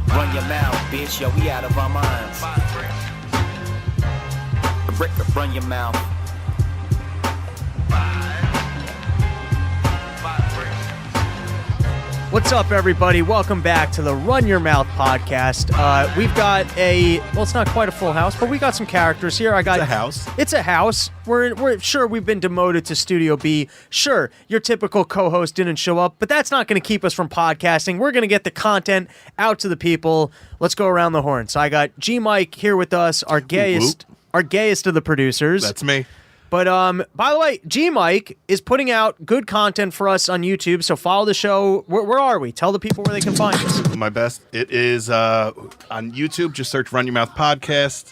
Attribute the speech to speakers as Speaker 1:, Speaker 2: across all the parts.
Speaker 1: Run your mouth, bitch. Yo, we out of our minds. Run your mouth.
Speaker 2: What's up, everybody? Welcome back to the Run Your Mouth podcast. We've got it's not quite a full house, but we got some characters here. It's a house. It's a house. We're sure we've been demoted to Studio B. Sure, your typical co-host didn't show up, but that's not going to keep us from podcasting. We're going to get the content out to the people. Let's go around the horn. So I got G Mike here with us, our gayest of the producers.
Speaker 3: That's me.
Speaker 2: But, by the way, G-Mike is putting out good content for us on YouTube, so follow the show. Where are we? Tell the people where they can find us.
Speaker 3: My best. It is on YouTube. Just search Run Your Mouth Podcast.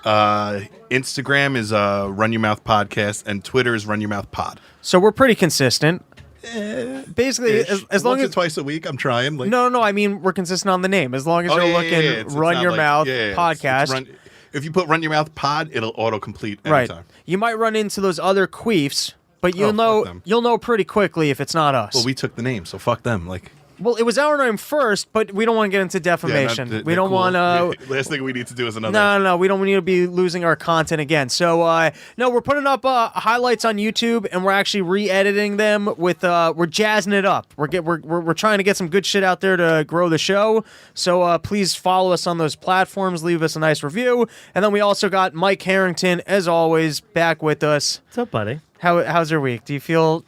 Speaker 3: Instagram is Run Your Mouth Podcast, and Twitter is Run Your Mouth Pod.
Speaker 2: So we're pretty consistent. Basically, as long
Speaker 3: Once
Speaker 2: as...
Speaker 3: or twice a week, I'm trying.
Speaker 2: No, I mean, we're consistent on the name. As long as you're looking Run Your Mouth Podcast.
Speaker 3: If you put Run Your Mouth Pod, it'll autocomplete anytime.
Speaker 2: Right. You might run into those other queefs, but you'll know pretty quickly if it's not us.
Speaker 3: Well, we took the name, so fuck them.
Speaker 2: Well, it was our name first, but we don't want to get into defamation. We don't want to...
Speaker 3: Last thing we need to do is another...
Speaker 2: No, we don't need to be losing our content again. So, no, we're putting up highlights on YouTube, and we're actually re-editing them with... we're jazzing it up. We're trying to get some good shit out there to grow the show. So, please follow us on those platforms. Leave us a nice review. And then we also got Mike Harrington, as always, back with us.
Speaker 4: What's up, buddy?
Speaker 2: How's your week? Do you feel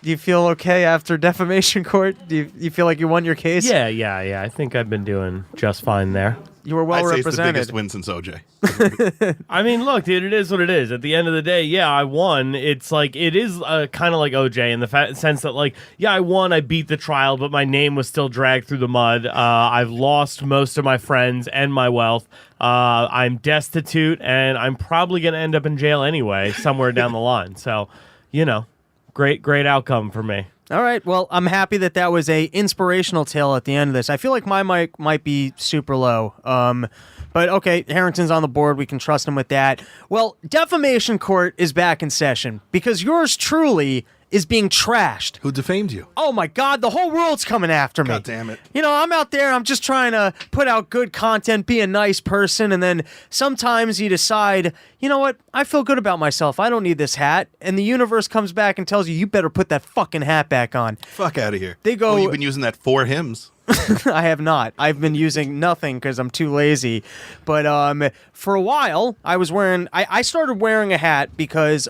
Speaker 2: okay after defamation court? Do you feel like you won your case?
Speaker 4: Yeah. I think I've been doing just fine there.
Speaker 2: You were well represented.
Speaker 3: It's the biggest win since OJ.
Speaker 4: I mean, look, dude, it is what it is. At the end of the day, yeah, I won. It's like, it is kind of like OJ in the sense that, like, yeah, I won, I beat the trial, but my name was still dragged through the mud. I've lost most of my friends and my wealth. I'm destitute, and I'm probably going to end up in jail anyway, somewhere down the line. So, you know, great outcome for me.
Speaker 2: All right. Well, I'm happy that was a inspirational tale at the end of this. I feel like my mic might be super low. But okay, Harrington's on the board. We can trust him with that. Well, defamation court is back in session because yours truly is being trashed.
Speaker 3: Who defamed you?
Speaker 2: Oh my God, the whole world's coming after me.
Speaker 3: God damn it.
Speaker 2: You know, I'm out there, I'm just trying to put out good content, be a nice person, and then sometimes you decide, you know what, I feel good about myself, I don't need this hat, and the universe comes back and tells you, you better put that fucking hat back on.
Speaker 3: Fuck out of here.
Speaker 2: They go...
Speaker 3: Well, you've been using that for hymns.
Speaker 2: I have not. I've been using nothing because I'm too lazy. But for a while, I started wearing a hat because...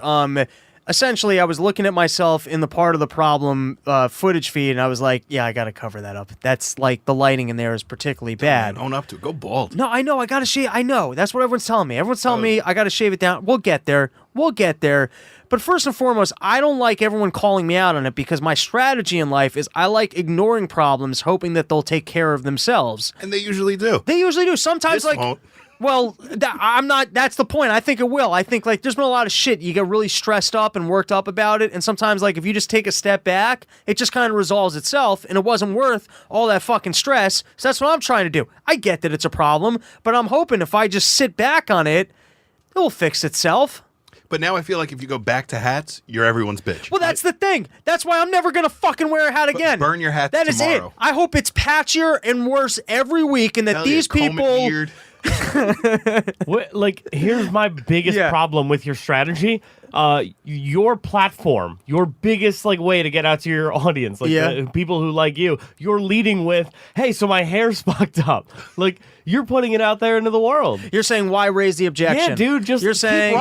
Speaker 2: essentially, I was looking at myself in the part of the problem footage feed, and I was like, yeah, I got to cover that up. That's like, the lighting in there is particularly bad.
Speaker 3: Own up to it. Go bald.
Speaker 2: No, I know. I got to shave. I know. That's what everyone's telling me. Everyone's telling me I got to shave it down. We'll get there. But first and foremost, I don't like everyone calling me out on it because my strategy in life is I like ignoring problems, hoping that they'll take care of themselves.
Speaker 3: And they usually do.
Speaker 2: Sometimes,
Speaker 3: this won't.
Speaker 2: Well, I'm not. That's the point. I think it will. I think, like, there's been a lot of shit. You get really stressed up and worked up about it, and sometimes, like, if you just take a step back, it just kind of resolves itself, and it wasn't worth all that fucking stress. So that's what I'm trying to do. I get that it's a problem, but I'm hoping if I just sit back on it, it will fix itself.
Speaker 3: But now I feel like if you go back to hats, you're everyone's bitch.
Speaker 2: Well, that's the thing. That's why I'm never going to fucking wear a hat again.
Speaker 3: Burn your hat
Speaker 2: tomorrow. That is it. I hope it's patchier and worse every week, and that these people...
Speaker 4: Here's my biggest problem with your strategy. Your platform, your biggest way to get out to your audience, the people who like you're leading with, hey, so my hair's fucked up. You're putting it out there into the world.
Speaker 2: You're saying, why raise the objection?
Speaker 4: Yeah, dude, just
Speaker 2: you're saying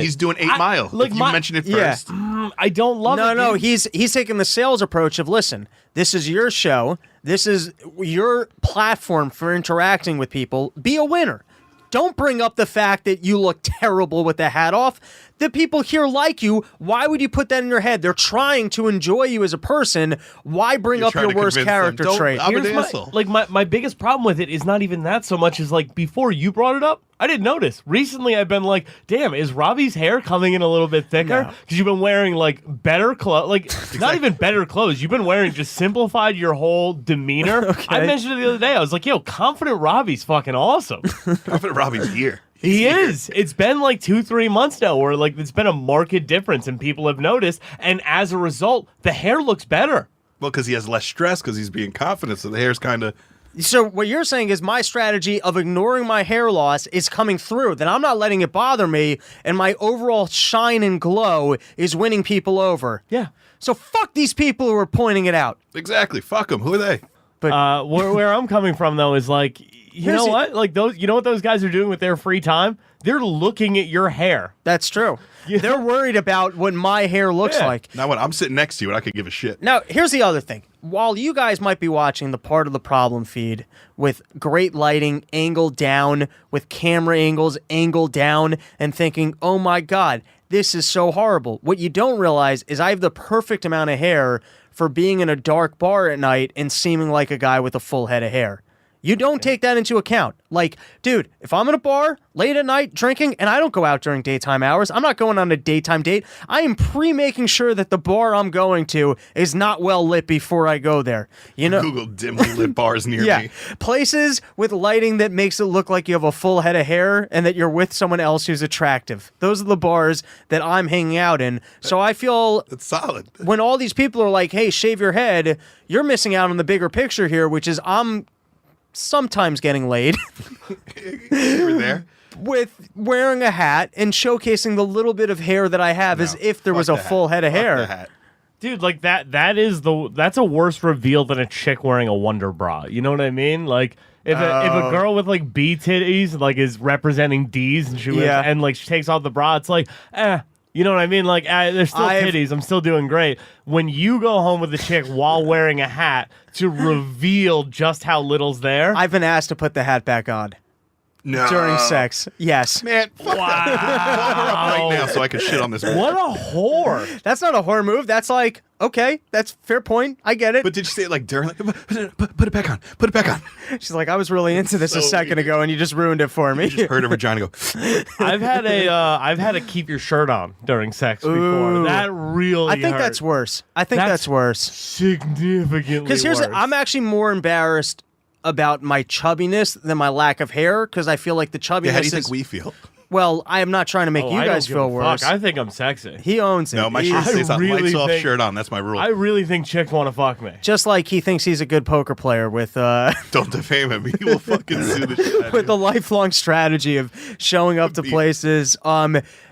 Speaker 3: he's doing 8 Mile. You mentioned it first.
Speaker 4: I don't love it.
Speaker 2: No, he's taking the sales approach of, listen, this is your show. This is your platform for interacting with people. Be a winner. Don't bring up the fact that you look terrible with the hat off. The people here like you. Why would you put that in your head? They're trying to enjoy you as a person. Why bring up your worst character trait?
Speaker 4: My biggest problem with it is not even that so much as before you brought it up, I didn't notice. Recently, I've been like, damn, is Robbie's hair coming in a little bit thicker? Because you've been wearing better clothes, not even better clothes. You've been wearing just simplified your whole demeanor. Okay. I mentioned it the other day. I was like, yo, Confident Robbie's fucking awesome.
Speaker 3: Confident Robbie's here.
Speaker 4: He is. It's been 2-3 months now where it's been a marked difference and people have noticed. And as a result, the hair looks better.
Speaker 3: Well, because he has less stress because he's being confident. So the hair's kind of
Speaker 2: So what you're saying is my strategy of ignoring my hair loss is coming through, that I'm not letting it bother me, and my overall shine and glow is winning people over.
Speaker 4: Yeah.
Speaker 2: So fuck these people who are pointing it out.
Speaker 3: Exactly. Fuck them. Who are they?
Speaker 4: Where I'm coming from though is like, you know what? Like those, you know what those guys are doing with their free time? They're looking at your hair.
Speaker 2: That's true.
Speaker 4: Yeah.
Speaker 2: They're worried about what my hair looks like.
Speaker 3: Now, when I'm sitting next to you and I could give a shit.
Speaker 2: Now, here's the other thing. While you guys might be watching the part of the problem feed with great lighting, angled down, with camera angles angled down, and thinking, oh my God, this is so horrible. What you don't realize is I have the perfect amount of hair for being in a dark bar at night and seeming like a guy with a full head of hair. You don't take that into account. Like, dude, if I'm in a bar late at night drinking, and I don't go out during daytime hours, I'm not going on a daytime date. I am pre-making sure that the bar I'm going to is not well lit before I go there. You know,
Speaker 3: Google dimly lit bars near me.
Speaker 2: Places with lighting that makes it look like you have a full head of hair and that you're with someone else who's attractive. Those are the bars that I'm hanging out in. So I feel
Speaker 3: That's solid.
Speaker 2: when all these people are like, hey, shave your head, you're missing out on the bigger picture here, which is I'm sometimes getting laid
Speaker 3: You were there.
Speaker 2: with wearing a hat and showcasing the little bit of hair that I have as if there was a full head of hair.
Speaker 4: Dude, like that's a worse reveal than a chick wearing a Wonder Bra. You know what I mean? Like if a girl with like B titties like is representing D's and and like she takes off the bra, it's like, you know what I mean? Like, there's still titties. I'm still doing great. When you go home with a chick while wearing a hat to reveal just how little's there.
Speaker 2: I've been asked to put the hat back on during sex. Yes.
Speaker 3: Man, fuck that. Call her up right now so I can shit on this.
Speaker 4: What a whore.
Speaker 2: That's not a horror move. That's like, okay, that's fair point. I get it.
Speaker 3: But did you say it like during? Like, put it back on. Put it back on.
Speaker 2: She's like, I was really into this a second ago, and you just ruined it for me.
Speaker 3: You just heard her vagina go.
Speaker 4: I've had to keep your shirt on during sex before.
Speaker 2: Ooh.
Speaker 4: That really
Speaker 2: I think
Speaker 4: hurt.
Speaker 2: that's worse. I think that's worse.
Speaker 4: Significantly
Speaker 2: Because I'm actually more embarrassed about my chubbiness than my lack of hair, because I feel like the chubbiness
Speaker 3: How do you think we feel?
Speaker 2: Well, I am not trying to make you guys feel worse.
Speaker 4: I think I'm sexy.
Speaker 2: He owns it.
Speaker 3: No, my shirt stays on.
Speaker 4: really
Speaker 3: Lights off,
Speaker 4: think-
Speaker 3: shirt on. That's my rule.
Speaker 4: I really think chicks want to fuck me.
Speaker 2: Just like he thinks he's a good poker player with
Speaker 3: Don't defame him. He will fucking sue the shit out of
Speaker 2: with
Speaker 3: you.
Speaker 2: the lifelong strategy of showing up to places.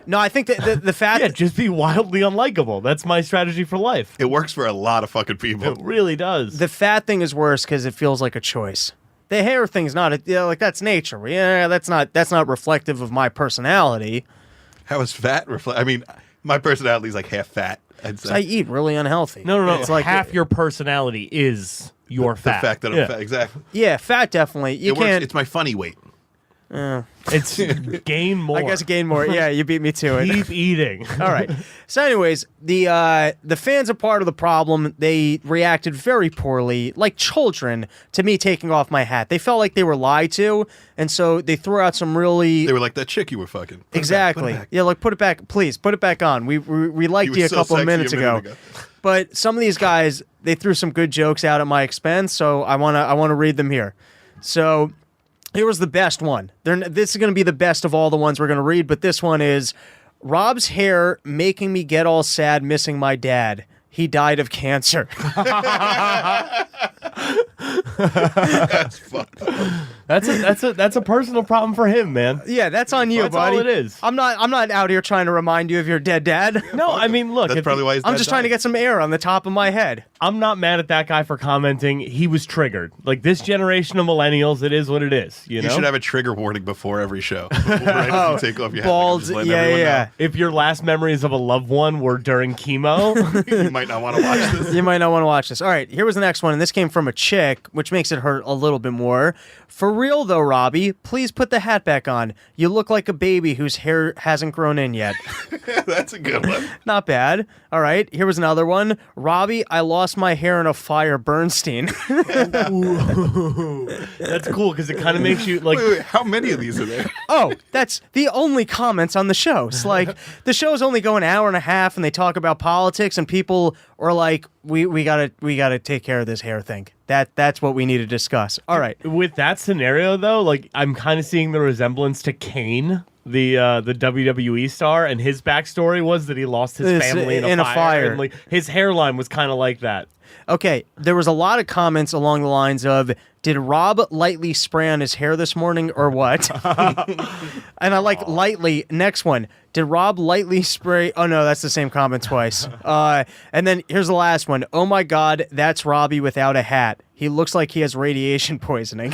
Speaker 2: No, I think that the fact
Speaker 4: Yeah, just be wildly unlikable. That's my strategy for life.
Speaker 3: It works for a lot of fucking people.
Speaker 4: It really does.
Speaker 2: the fat thing is worse because it feels like a choice. The hair thing's not like that's nature. Yeah, that's not reflective of my personality.
Speaker 3: How is fat reflect? I mean, my personality is like half fat. I'd say.
Speaker 2: I eat really unhealthy.
Speaker 4: No.
Speaker 2: It's like
Speaker 4: half your personality is your fat.
Speaker 3: The fact that I'm fat. Exactly.
Speaker 2: Yeah, fat definitely. You
Speaker 3: It works.
Speaker 2: can't.
Speaker 3: It's my funny weight.
Speaker 4: It's gain more.
Speaker 2: I guess gain more. Yeah, you beat me to it.
Speaker 4: Keep eating.
Speaker 2: All right. So, anyways, the fans are part of the problem. They reacted very poorly, like children, to me taking off my hat. They felt like they were lied to, and so they threw out some really
Speaker 3: They were like that chick you were fucking. Put it back,
Speaker 2: exactly.
Speaker 3: put it back.
Speaker 2: Yeah, like put it back, please. Put it back on. We liked
Speaker 3: You
Speaker 2: you
Speaker 3: were
Speaker 2: a
Speaker 3: so
Speaker 2: couple of
Speaker 3: sexy
Speaker 2: minutes
Speaker 3: a minute
Speaker 2: ago.
Speaker 3: ago.
Speaker 2: But some of these guys, they threw some good jokes out at my expense, so I wanna read them here. So. Here was the best one. This is going to be the best of all the ones we're going to read, but this one is Rob's hair making me get all sad missing my dad. He died of cancer.
Speaker 3: That's fucked up.
Speaker 4: That's a personal problem for him, man.
Speaker 2: Yeah, that's on you,
Speaker 4: That's
Speaker 2: buddy.
Speaker 4: all it is.
Speaker 2: I'm not out here trying to remind you of your dead dad.
Speaker 4: No, I mean, look.
Speaker 3: That's probably why he's
Speaker 2: I'm
Speaker 3: dead
Speaker 2: just trying to
Speaker 3: died.
Speaker 2: get some air on the top of my head.
Speaker 4: I'm not mad at that guy for commenting. He was triggered. Like this generation of millennials, it is what it is. You know.
Speaker 3: You should have a trigger warning before every show. Right as you take off your hat,
Speaker 2: Bald,
Speaker 3: just letting
Speaker 2: yeah,
Speaker 3: everyone
Speaker 2: yeah.
Speaker 4: If your last memories of a loved one were during chemo,
Speaker 3: know. You might not want to watch this.
Speaker 2: You might not want to watch this. All right, here was the next one, and this came from a chick, which makes it hurt a little bit more. For real, though, Robbie, please put the hat back on. You look like a baby whose hair hasn't grown in yet.
Speaker 3: That's a good one.
Speaker 2: Not bad. All right, here was another one. Robbie, I lost my hair in a fire, Bernstein.
Speaker 4: that's cool because it kind of makes you like.
Speaker 3: Wait, how many of these are there?
Speaker 2: Oh, that's the only comments on the show. It's like the show's only go an hour and a half, and they talk about politics, and people are like, "We gotta take care of this hair thing." That's what we need to discuss. All right.
Speaker 4: With that scenario, though, like I'm kind of seeing the resemblance to Kane, the WWE star, and his backstory was that he lost his family in a fire. And, like, his hairline was kind of like that.
Speaker 2: Okay, there was a lot of comments along the lines of, Did Rob lightly spray on his hair this morning or what? And I like lightly. Next one. Did Rob lightly spray? Oh, no, that's the same comment twice. And then here's the last one. Oh, my God, that's Robbie without a hat. He looks like he has radiation poisoning.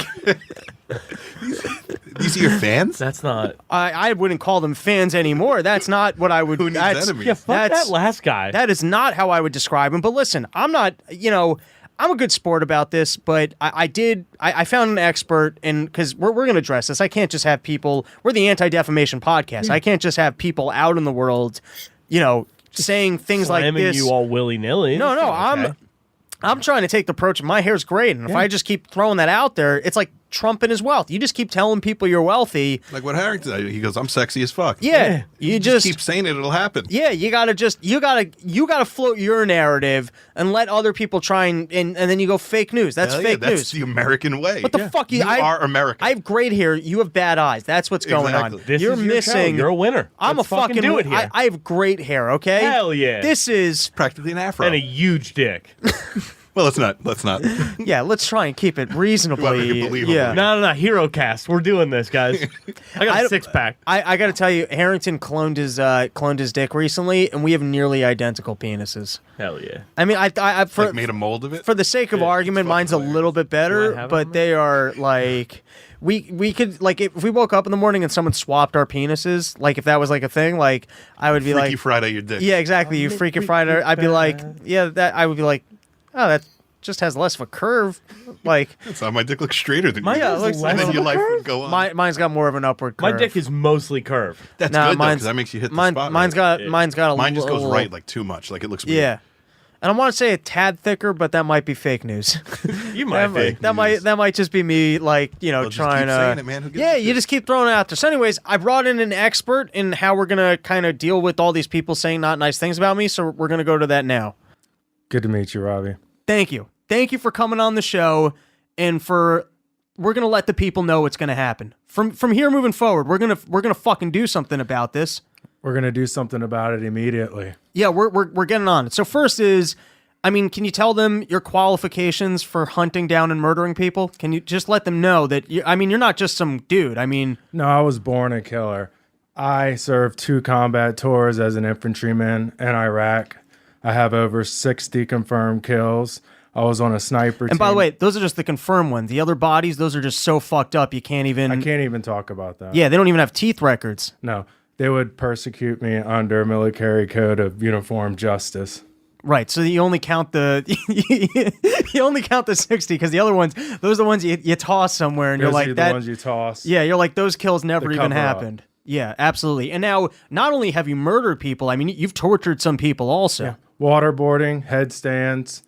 Speaker 3: These are your fans?
Speaker 4: That's not.
Speaker 2: I wouldn't call them fans anymore. That's not what I would.
Speaker 3: Who needs enemies?
Speaker 4: Yeah, fuck that last guy.
Speaker 2: That is not how I would describe him. But listen, I'm not, I'm a good sport about this, but I found an expert, and because we're going to address this. I can't just have people, we're the anti-defamation podcast. I can't just have people out in the world, saying things like
Speaker 4: Slamming
Speaker 2: this.
Speaker 4: you all willy-nilly.
Speaker 2: No,
Speaker 4: Okay.
Speaker 2: I'm trying to take the approach of my hair's great, and if I just keep throwing that out there, it's like Trump and his wealth. You just keep telling people you're wealthy.
Speaker 3: Like what Harrington, he goes, I'm sexy as fuck.
Speaker 2: Yeah. You just
Speaker 3: keep saying it, it'll happen.
Speaker 2: Yeah, you gotta float your narrative and let other people try and then you go fake news. That's
Speaker 3: Hell
Speaker 2: fake
Speaker 3: yeah,
Speaker 2: news.
Speaker 3: That's the American way.
Speaker 2: What the fuck?
Speaker 3: You are American.
Speaker 2: I have great hair. You have bad eyes. That's what's going
Speaker 3: Exactly.
Speaker 2: on.
Speaker 4: This
Speaker 2: You're
Speaker 4: is your
Speaker 2: missing.
Speaker 4: show. You're a winner.
Speaker 2: I'm
Speaker 4: Let's
Speaker 2: a fucking
Speaker 4: do it here.
Speaker 2: I have great hair. Okay.
Speaker 4: Hell yeah.
Speaker 2: This is
Speaker 3: Practically an afro.
Speaker 4: And a huge dick.
Speaker 3: Well, let's not.
Speaker 2: yeah. Let's try and keep it
Speaker 3: Well,
Speaker 2: reasonably.
Speaker 3: believable.
Speaker 2: Yeah.
Speaker 4: No. Hero cast. We're doing this, guys. I got a six-pack.
Speaker 2: I got to tell you, Harrington cloned his dick recently, and we have nearly identical penises.
Speaker 4: Hell yeah.
Speaker 2: I mean, I for
Speaker 3: Like made a mold of it.
Speaker 2: for the sake of argument, mine's a little bit
Speaker 4: Do I
Speaker 2: better,
Speaker 4: have
Speaker 2: but
Speaker 4: them?
Speaker 2: they are like we could like if we woke up in the morning and someone swapped our penises, like if that was like a thing, like I would be
Speaker 3: Freaky
Speaker 2: like,
Speaker 3: Friday, your dick.
Speaker 2: yeah, exactly, you freaky Friday. I'd be like, yeah, that I would be like, oh, that just has less of a curve, like
Speaker 3: That's how my dick looks straighter than
Speaker 4: Mine
Speaker 3: yours.
Speaker 4: has less
Speaker 3: And then
Speaker 4: of
Speaker 3: your
Speaker 4: a
Speaker 3: life
Speaker 4: curve?
Speaker 3: would go on.
Speaker 2: mine's got more of an upward curve.
Speaker 4: My dick is mostly curved.
Speaker 3: That's
Speaker 2: Nah,
Speaker 3: good though,
Speaker 2: mine's-
Speaker 3: because that makes you hit the
Speaker 2: mine,
Speaker 3: spot.
Speaker 2: mine's
Speaker 3: right.
Speaker 2: got a
Speaker 3: Mine just goes
Speaker 2: little-
Speaker 3: right like too much. Like it looks weird.
Speaker 2: Yeah. And I want to say a tad thicker, but that might be fake news.
Speaker 4: You might be.
Speaker 2: That might just be me, like
Speaker 3: Well, just
Speaker 2: trying
Speaker 3: keep
Speaker 2: to.
Speaker 3: saying it, man. Who gives
Speaker 2: Yeah,
Speaker 3: a
Speaker 2: you
Speaker 3: shit?
Speaker 2: just keep throwing it out there. So, anyways, I brought in an expert in how we're gonna kind of deal with all these people saying not nice things about me. So we're gonna go to that now.
Speaker 5: Good to meet you, Robbie.
Speaker 2: Thank you for coming on the show, and we're gonna let the people know what's gonna happen from here moving forward. We're gonna fucking do something about this.
Speaker 5: We're going to do something about it immediately.
Speaker 2: Yeah, we're getting on it. So first is, I mean, can you tell them your qualifications for hunting down and murdering people? Can you just let them know that you're not just some dude. I mean,
Speaker 5: No, I was born a killer. I served 2 combat tours as an infantryman in Iraq. I have over 60 confirmed kills. I was on a sniper team.
Speaker 2: and by the way, those are just the confirmed ones. The other bodies, those are just so fucked up you can't even.
Speaker 5: I can't even talk about that.
Speaker 2: Yeah, they don't even have teeth records.
Speaker 5: No, they would persecute me under military code of uniform justice.
Speaker 2: Right, so you only count the you only count the 60 because the other ones, those are the ones you toss somewhere and
Speaker 5: Those
Speaker 2: you're like
Speaker 5: are the
Speaker 2: that.
Speaker 5: ones you toss.
Speaker 2: Yeah, you're like those kills never
Speaker 5: The
Speaker 2: even
Speaker 5: cover up.
Speaker 2: happened. Yeah, absolutely. And now, not only have you murdered people, I mean, you've tortured some people also.
Speaker 5: Yeah. Waterboarding, headstands,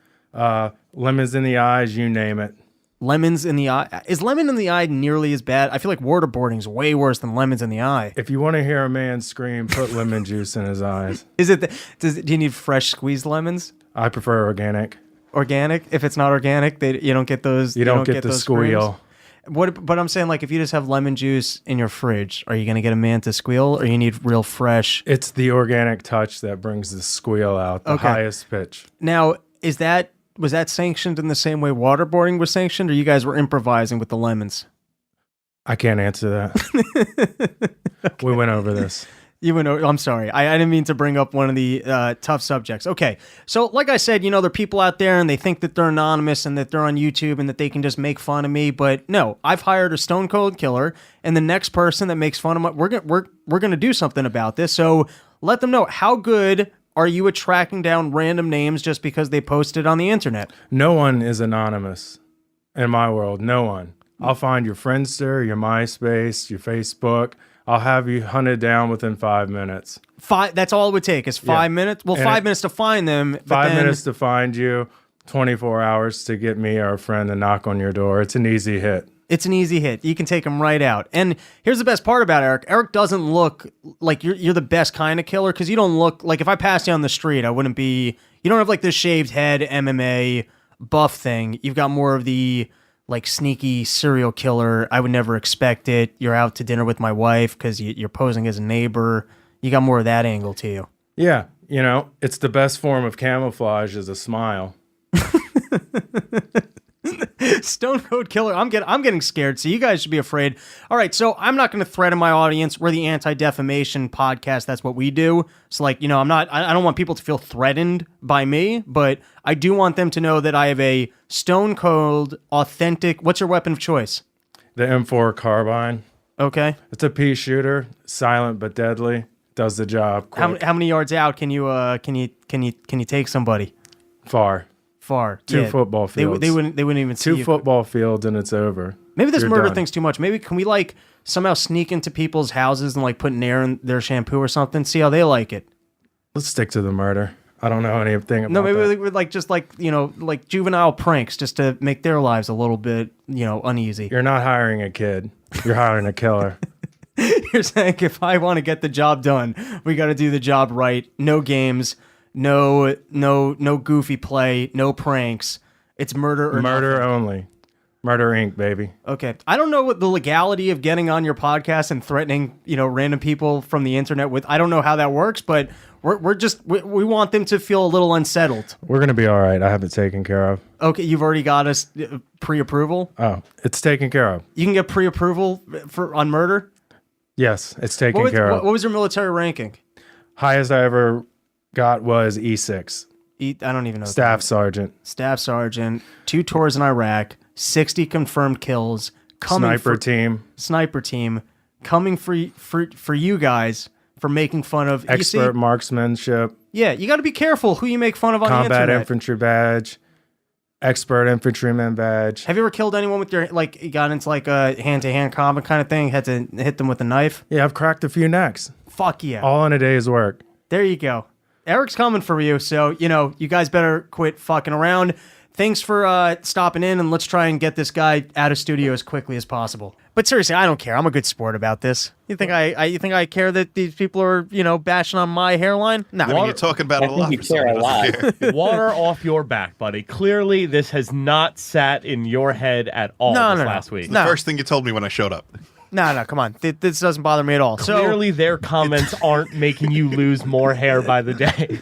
Speaker 5: lemons in the eyes, you name it.
Speaker 2: Lemons in the eye. Is lemon in the eye nearly as bad? I feel like waterboarding is way worse than lemons in the eye.
Speaker 5: If you want to hear a man scream, put lemon juice in his eyes.
Speaker 2: Is it? Do you need fresh squeezed lemons?
Speaker 5: I prefer organic.
Speaker 2: Organic? If it's not organic, you don't get those.
Speaker 5: You don't get the
Speaker 2: those
Speaker 5: squeal.
Speaker 2: screams? But I'm saying, like, if you just have lemon juice in your fridge, are you gonna get a man to squeal, or you need real fresh?
Speaker 5: It's the organic touch that brings the squeal out, the
Speaker 2: Okay.
Speaker 5: highest pitch.
Speaker 2: Now, was that sanctioned in the same way waterboarding was sanctioned, or you guys were improvising with the lemons?
Speaker 5: I can't answer that. We went over this.
Speaker 2: I'm sorry. I didn't mean to bring up one of the tough subjects. Okay. So, like I said, there are people out there and they think that they're anonymous and that they're on YouTube and that they can just make fun of me. But no, I've hired a stone cold killer, and the next person that makes fun of my, we're gonna do something about this. So let them know, how good are you at tracking down random names just because they posted on the internet?
Speaker 5: No one is anonymous in my world. No one. I'll find your Friendster, your MySpace, your Facebook. I'll have you hunted down within 5 minutes.
Speaker 2: That's all it would take is 5 minutes. Well,
Speaker 5: And
Speaker 2: 5 minutes to find them. But
Speaker 5: 5
Speaker 2: then,
Speaker 5: minutes to find you, 24 hours to get me or a friend to knock on your door. It's an easy hit.
Speaker 2: It's an easy hit. You can take them right out. And here's the best part about Eric. Eric doesn't look like you're the best kind of killer, because you don't look like, if I passed you on the street, I wouldn't be. You don't have like this shaved head MMA buff thing. You've got more of the like sneaky serial killer. I would never expect it. You're out to dinner with my wife because you're posing as a neighbor. You got more of that angle to you.
Speaker 5: Yeah, it's the best form of camouflage is a smile.
Speaker 2: Stone Cold Killer. I'm getting scared. So you guys should be afraid. All right. So I'm not going to threaten my audience. We're the anti-defamation podcast. That's what we do. So I don't want people to feel threatened by me, but I do want them to know that I have a stone cold, authentic. What's your weapon of choice?
Speaker 5: The M4 carbine.
Speaker 2: Okay.
Speaker 5: It's a pea shooter, silent but deadly. Does the job. Quick.
Speaker 2: How many yards out can you take somebody?
Speaker 5: Far. Two football fields.
Speaker 2: They wouldn't even see
Speaker 5: Two
Speaker 2: you.
Speaker 5: football fields and it's over.
Speaker 2: Maybe this
Speaker 5: You're
Speaker 2: murder
Speaker 5: done.
Speaker 2: thing's too much. Maybe can we somehow sneak into people's houses and put Nair in their shampoo or something? See how they like it.
Speaker 5: Let's stick to the murder. I don't know anything about
Speaker 2: No, maybe
Speaker 5: that.
Speaker 2: we would juvenile pranks just to make their lives a little bit uneasy.
Speaker 5: You're not hiring a kid. You're hiring a killer.
Speaker 2: You're saying if I want to get the job done, we got to do the job right. No games, no goofy play, no pranks. It's murder or
Speaker 5: Murder
Speaker 2: nothing.
Speaker 5: only. Murder Inc., baby.
Speaker 2: Okay. I don't know what the legality of getting on your podcast and threatening, random people from the internet with. I don't know how that works, but we want them to feel a little unsettled.
Speaker 5: We're going to be all right. I have it taken care of.
Speaker 2: Okay, you've already got us pre-approval.
Speaker 5: Oh, it's taken care of.
Speaker 2: You can get pre-approval on murder.
Speaker 5: Yes, it's taken care of.
Speaker 2: What was your military ranking?
Speaker 5: Highest I ever got was E6.
Speaker 2: I don't even know.
Speaker 5: Staff sergeant.
Speaker 2: Staff sergeant. 2 tours in Iraq. 60 confirmed kills.
Speaker 5: Sniper team.
Speaker 2: Sniper team. Coming for you guys for making fun of
Speaker 5: Expert marksmanship.
Speaker 2: Yeah, you got to be careful who you make fun of on the
Speaker 5: Combat
Speaker 2: internet.
Speaker 5: infantry badge. Expert infantryman badge.
Speaker 2: Have you ever killed anyone with your you got into a hand-to-hand combat kind of thing? Had to hit them with a knife?
Speaker 5: Yeah, I've cracked a few necks.
Speaker 2: Fuck yeah.
Speaker 5: All in a day's work.
Speaker 2: There you go. Eric's coming for you, so you guys better quit fucking around. Thanks for stopping in, and let's try and get this guy out of studio as quickly as possible. But seriously, I don't care. I'm a good sport about this. You think I care that these people are bashing on my hairline? No.
Speaker 3: I mean, you're talking about it a lot.
Speaker 6: You care a lot.
Speaker 4: Water off your back, buddy. Clearly, this has not sat in your head at all last week.
Speaker 3: The first thing you told me when I showed up.
Speaker 2: No, come on. This doesn't bother me at all.
Speaker 4: Clearly, their comments aren't making you lose more hair by the day.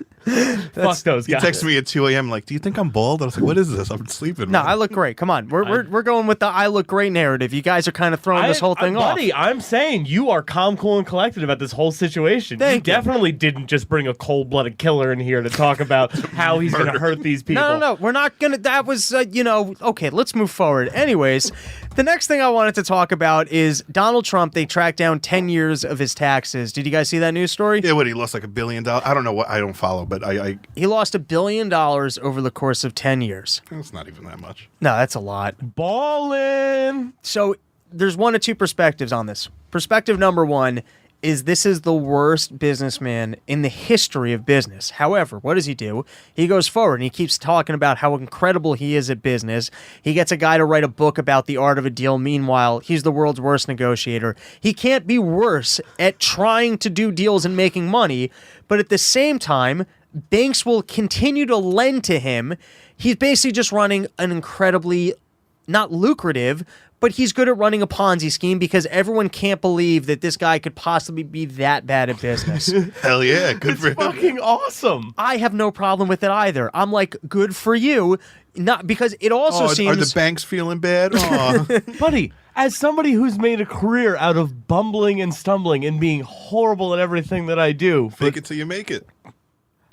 Speaker 4: Fuck those
Speaker 3: He
Speaker 4: guys.
Speaker 3: texted me at 2 a.m. like, do you think I'm bald? I was like, what is this? I'm sleeping.
Speaker 2: No,
Speaker 3: man."
Speaker 2: I look great. Come on. We're going with the I look great narrative. You guys are kind of throwing this whole thing off.
Speaker 4: Buddy, I'm saying you are calm, cool, and collected about this whole situation.
Speaker 2: Thank you.
Speaker 4: Definitely didn't just bring a cold-blooded killer in here to talk about how he's going to hurt these people.
Speaker 2: No. We're not going to. That was, okay, let's move forward. Anyways, the next thing I wanted to talk about is Donald Trump. They tracked down 10 years of his taxes. Did you guys see that news story?
Speaker 3: Yeah, what, he lost like $1 billion? I don't know what, I don't follow, but
Speaker 2: He lost $1 billion over the course of 10 years.
Speaker 3: it's not even that much.
Speaker 2: No, that's a lot.
Speaker 4: Ballin'.
Speaker 2: So there's one of two perspectives on this. Perspective number one is this is the worst businessman in the history of business. However, what does he do? He goes forward and he keeps talking about how incredible he is at business. He gets a guy to write a book about the art of a deal. Meanwhile, he's the world's worst negotiator. He can't be worse at trying to do deals and making money, but at the same time, banks will continue to lend to him. He's basically just running an incredibly not lucrative, but he's good at running a Ponzi scheme because everyone can't believe that this guy could possibly be that bad at business.
Speaker 3: Hell yeah, good for him.
Speaker 4: Fucking awesome.
Speaker 2: I have no problem with it either. I'm like, good for you. Not because it also
Speaker 3: Are
Speaker 2: seems
Speaker 3: the banks feeling bad? Aw.
Speaker 4: Buddy, as somebody who's made a career out of bumbling and stumbling and being horrible at everything that I do,
Speaker 3: Fake it till you make it.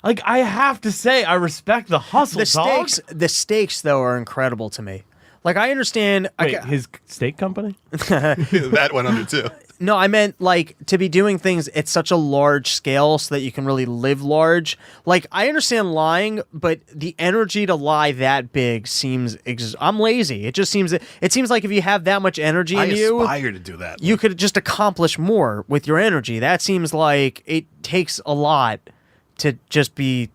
Speaker 4: like, I have to say, I respect the hustle, dog.
Speaker 2: the stakes though are incredible to me. Like I understand.
Speaker 4: Wait, his steak company?
Speaker 3: That went under too.
Speaker 2: No, I meant like to be doing things at such a large scale so that you can really live large. Like I understand lying, but the energy to lie that big seems. I'm lazy. It just seems. It seems like if you have that much energy in
Speaker 3: I
Speaker 2: you,
Speaker 3: aspire to do that.
Speaker 2: you could just accomplish more with your energy. That seems like it takes a lot to just be,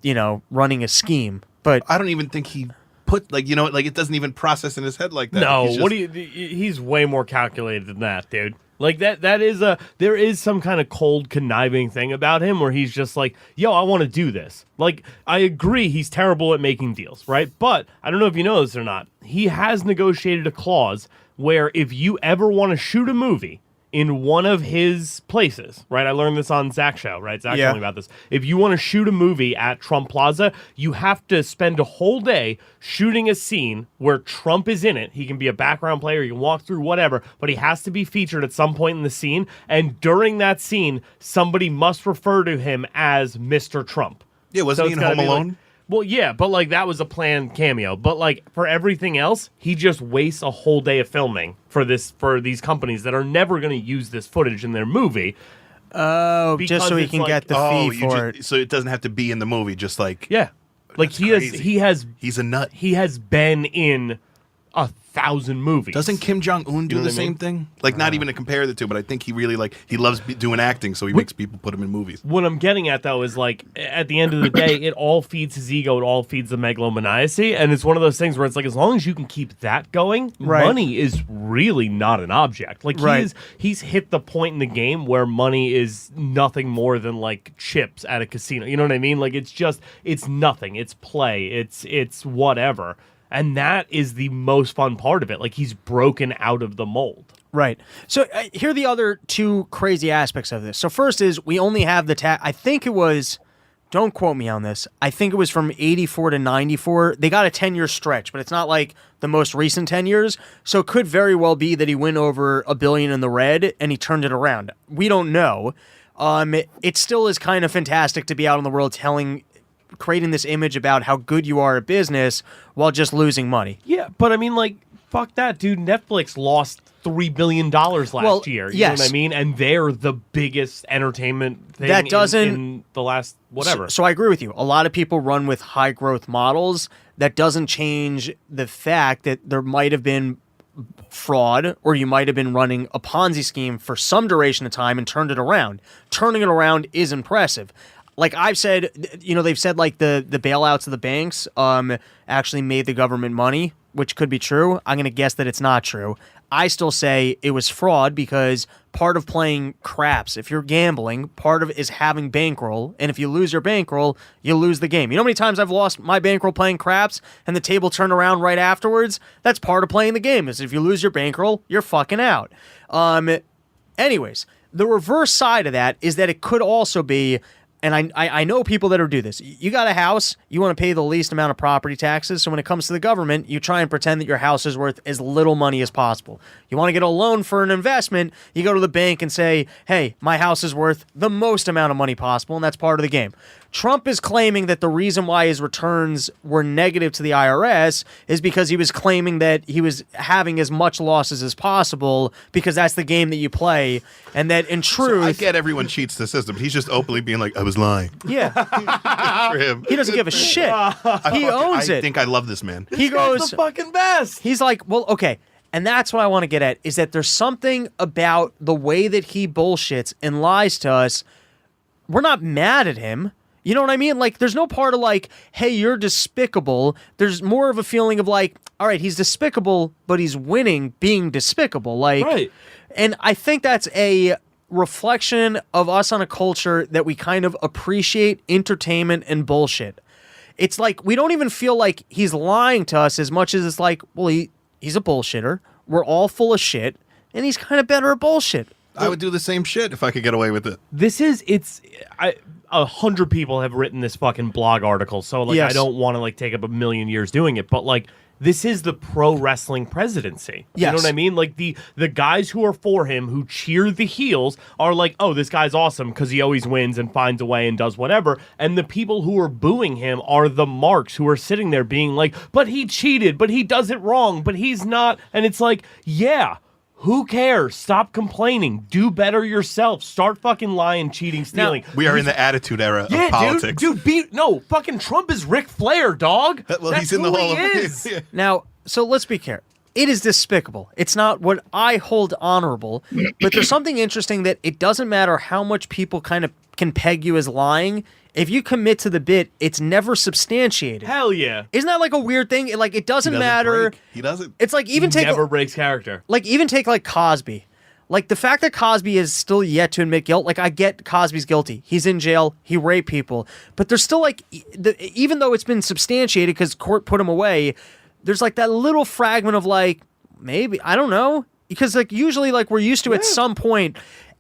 Speaker 2: running a scheme. But
Speaker 3: I don't even think he put it doesn't even process in his head like that.
Speaker 4: No,
Speaker 3: He's
Speaker 4: what
Speaker 3: just-
Speaker 4: do you? He's way more calculated than that, dude. Like there is some kind of cold conniving thing about him where he's just like, yo, I want to do this. Like, I agree he's terrible at making deals, right? But I don't know if you know this or not. He has negotiated a clause where if you ever want to shoot a movie in one of his places, right? I learned this on Zach's show, right? Zach
Speaker 2: Yeah.
Speaker 4: told me about this. If you want to shoot a movie at Trump Plaza, you have to spend a whole day shooting a scene where Trump is in it. He can be a background player, you can walk through, whatever, but he has to be featured at some point in the scene. And during that scene, somebody must refer to him as Mr. Trump.
Speaker 3: Yeah, wasn't he
Speaker 4: it's
Speaker 3: in
Speaker 4: gotta
Speaker 3: Home
Speaker 4: be like-
Speaker 3: Alone?
Speaker 4: well, yeah, but like that was a planned cameo. But like for everything else, he just wastes a whole day of filming for these companies that are never going to use this footage in their movie.
Speaker 2: Oh,
Speaker 4: Because
Speaker 2: just so he
Speaker 4: it's
Speaker 2: can
Speaker 4: like-
Speaker 2: get the fee for it.
Speaker 3: So it doesn't have to be in the movie, just like
Speaker 4: Yeah, like
Speaker 3: That's
Speaker 4: he
Speaker 3: crazy.
Speaker 4: has
Speaker 3: he's a nut.
Speaker 4: he has been in 1,000 movies.
Speaker 3: Doesn't Kim Jong-un do
Speaker 4: know
Speaker 3: the
Speaker 4: what I mean?
Speaker 3: same thing? Like, not even to compare the two, but I think he really, like, he loves doing acting, so he makes people put him in movies.
Speaker 4: What I'm getting at, though, is like at the end of the day, it all feeds his ego. It all feeds the megalomaniacy. And it's one of those things where it's like, as long as you can keep that going,
Speaker 2: Right.
Speaker 4: money is really not an object. Like
Speaker 2: Right.
Speaker 4: he's hit the point in the game where money is nothing more than like chips at a casino. You know what I mean? Like it's nothing. It's play. It's whatever. And that is the most fun part of it. Like he's broken out of the mold.
Speaker 2: Right. So here are the other two crazy aspects of this. So first is we only have the tax. I think it was, don't quote me on this, I think it was from 84 to 94. They got a 10-year stretch, but it's not like the most recent 10 years. So it could very well be that he went over $1 billion in the red and he turned it around. We don't know. It still is kind of fantastic to be out in the world creating this image about how good you are at business while just losing money.
Speaker 4: Yeah, but I mean, like, fuck that, dude. Netflix lost $3 billion last year. You know what I mean? And they're the biggest entertainment thing
Speaker 2: That doesn't-
Speaker 4: in the last whatever.
Speaker 2: So I agree with you. A lot of people run with high growth models. That doesn't change the fact that there might have been fraud, or you might have been running a Ponzi scheme for some duration of time and turned it around. Turning it around is impressive. Like I've said, they've said like the bailouts of the banks actually made the government money, which could be true. I'm going to guess that it's not true. I still say it was fraud because part of playing craps, if you're gambling, part of it is having bankroll. And if you lose your bankroll, you lose the game. You know how many times I've lost my bankroll playing craps and the table turned around right afterwards? That's part of playing the game, is if you lose your bankroll, you're fucking out. Anyways, the reverse side of that is that it could also be, and I know people that do this. You got a house, you want to pay the least amount of property taxes, so when it comes to the government, you try and pretend that your house is worth as little money as possible. You want to get a loan for an investment, you go to the bank and say, hey, my house is worth the most amount of money possible, and that's part of the game. Trump is claiming that the reason why his returns were negative to the IRS is because he was claiming that he was having as much losses as possible because that's the game that you play, and that in truth...
Speaker 3: I get everyone cheats the system. He's just openly being like, I was lying.
Speaker 2: Yeah.
Speaker 3: For him.
Speaker 2: He doesn't give a shit. He owns
Speaker 3: I
Speaker 2: it.
Speaker 3: think I love this man.
Speaker 2: He goes,
Speaker 4: the fucking best.
Speaker 2: he's like, well, okay. And that's what I want to get at, is that there's something about the way that he bullshits and lies to us. We're not mad at him. You know what I mean? Like, there's no part of like, hey, you're despicable. There's more of a feeling of like, all right, he's despicable, but he's winning being despicable. Like,
Speaker 4: Right.
Speaker 2: And I think that's a reflection of us on a culture that we kind of appreciate entertainment and bullshit. It's like, we don't even feel like he's lying to us as much as it's like, well, he's a bullshitter. We're all full of shit, and he's kind of better at bullshit.
Speaker 3: I would do the same shit if I could get away with it.
Speaker 4: 100 people have written this fucking blog article, so like
Speaker 2: Yes.
Speaker 4: I don't want to like take up a million years doing it, but like this is the pro wrestling presidency. You know
Speaker 2: Yes.
Speaker 4: what I mean? Like the guys who are for him, who cheer the heels, are like, oh, this guy's awesome because he always wins and finds a way and does whatever. And the people who are booing him are the marks who are sitting there being like, but he cheated, but he does it wrong, but he's not. And it's like, yeah. Who cares? Stop complaining. Do better yourself. Start fucking lying, cheating, stealing.
Speaker 3: We are in the attitude era
Speaker 4: Yeah,
Speaker 3: of politics.
Speaker 4: dude, fucking Trump is Ric Flair, dog.
Speaker 3: Well,
Speaker 4: That's
Speaker 3: he's in the
Speaker 4: who
Speaker 3: Hall
Speaker 4: he
Speaker 3: of
Speaker 4: is.
Speaker 3: Fame.
Speaker 2: Now, so let's be clear. It is despicable. It's not what I hold honorable, but there's something interesting that it doesn't matter how much people kind of can peg you as lying. If you commit to the bit, it's never substantiated.
Speaker 4: Hell yeah.
Speaker 2: Isn't that like a weird thing? It doesn't
Speaker 3: He doesn't
Speaker 2: matter.
Speaker 3: break. He doesn't.
Speaker 2: It's like even take
Speaker 4: Never breaks character.
Speaker 2: like Cosby. Like the fact that Cosby is still yet to admit guilt. Like I get Cosby's guilty. He's in jail. He raped people. But there's still like, even though it's been substantiated because court put him away, there's like that little fragment of like, maybe, I don't know. because like usually like we're used to at some point.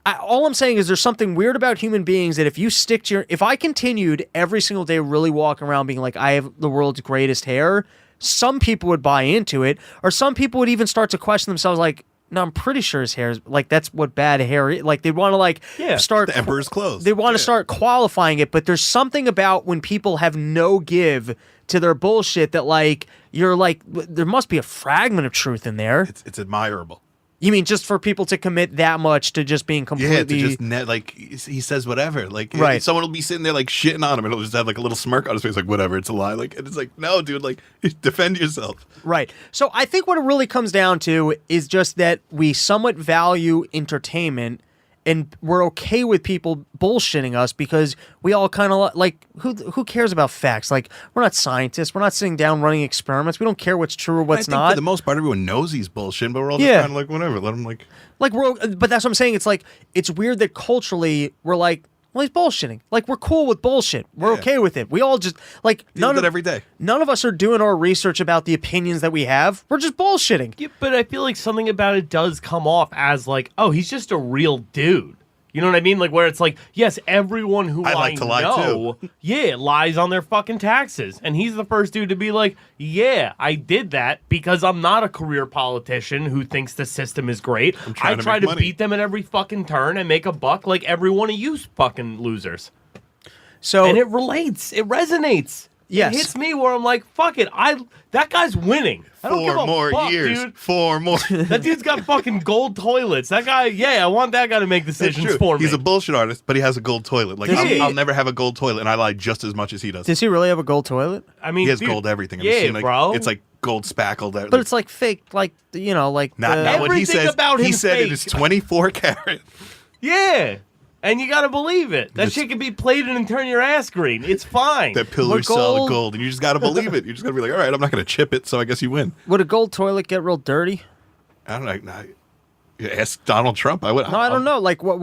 Speaker 2: All I'm saying is there's something weird about human beings that if I continued every single day really walking around being like I have the world's greatest hair, some people would buy into it, or some people would even start to question themselves like, no, I'm pretty sure his hair is like that's what bad hair is. Like they want to like start
Speaker 3: the emperor's clothes.
Speaker 2: They want to start qualifying it, but there's something about when people have no give to their bullshit that like you're like there must be a fragment of truth in there.
Speaker 3: It's admirable.
Speaker 2: You mean just for people to commit that much to just being completely...
Speaker 3: Yeah, to just like he says whatever. Like
Speaker 2: right.
Speaker 3: Someone will be sitting there like shitting on him and he'll just have like a little smirk on his face like whatever, it's a lie. Like and it's like, no, dude, like defend yourself.
Speaker 2: Right. So I think what it really comes down to is just that we somewhat value entertainment and we're okay with people bullshitting us because we all kind of like who cares about facts? Like we're not scientists. We're not sitting down running experiments. We don't care what's true or what's not.
Speaker 3: For the most part, everyone knows he's bullshit, but we're all just kind of like whatever. Let him like
Speaker 2: but that's what I'm saying. It's like it's weird that culturally we're like, well, he's bullshitting. Like we're cool with bullshit. We're okay with it. We all just like
Speaker 3: every day.
Speaker 2: None of us are doing our research about the opinions that we have. We're just bullshitting.
Speaker 4: Yeah, but I feel like something about it does come off as like, oh, he's just a real dude. You know what I mean? Like where it's like, yes, everyone who I
Speaker 3: like to lie
Speaker 4: know, lies on their fucking taxes. And he's the first dude to be like, yeah, I did that because I'm not a career politician who thinks the system is great. I try to beat them at every fucking turn and make a buck like every one of you fucking losers.
Speaker 2: So
Speaker 4: and it relates. It resonates.
Speaker 2: Yes.
Speaker 4: It hits me where I'm like, fuck it. That guy's winning. I don't give a
Speaker 3: 4 more
Speaker 4: fuck,
Speaker 3: years.
Speaker 4: Dude.
Speaker 3: 4 more.
Speaker 4: That dude's got fucking gold toilets. That guy, I want that guy to make decisions for me.
Speaker 3: He's a bullshit artist, but he has a gold toilet. Like I'll never have a gold toilet, and I lie just as much as he does.
Speaker 2: Does he really have a gold toilet?
Speaker 4: I mean,
Speaker 3: he has
Speaker 4: dude,
Speaker 3: gold everything.
Speaker 4: Bro.
Speaker 3: It's like gold spackled.
Speaker 2: But it's like fake, like like
Speaker 3: not what he says.
Speaker 4: About him
Speaker 3: he said
Speaker 4: fake.
Speaker 3: it is 24 karat.
Speaker 4: Yeah. And you gotta believe it. That shit can be plated and turn your ass green. It's fine.
Speaker 3: That pillar's solid gold, and you just gotta believe it. You just gotta be like, all right, I'm not gonna chip it, so I guess you win.
Speaker 2: Would a gold toilet get real dirty?
Speaker 3: I don't know. Ask Donald Trump. I would.
Speaker 2: No, I don't know. Like, what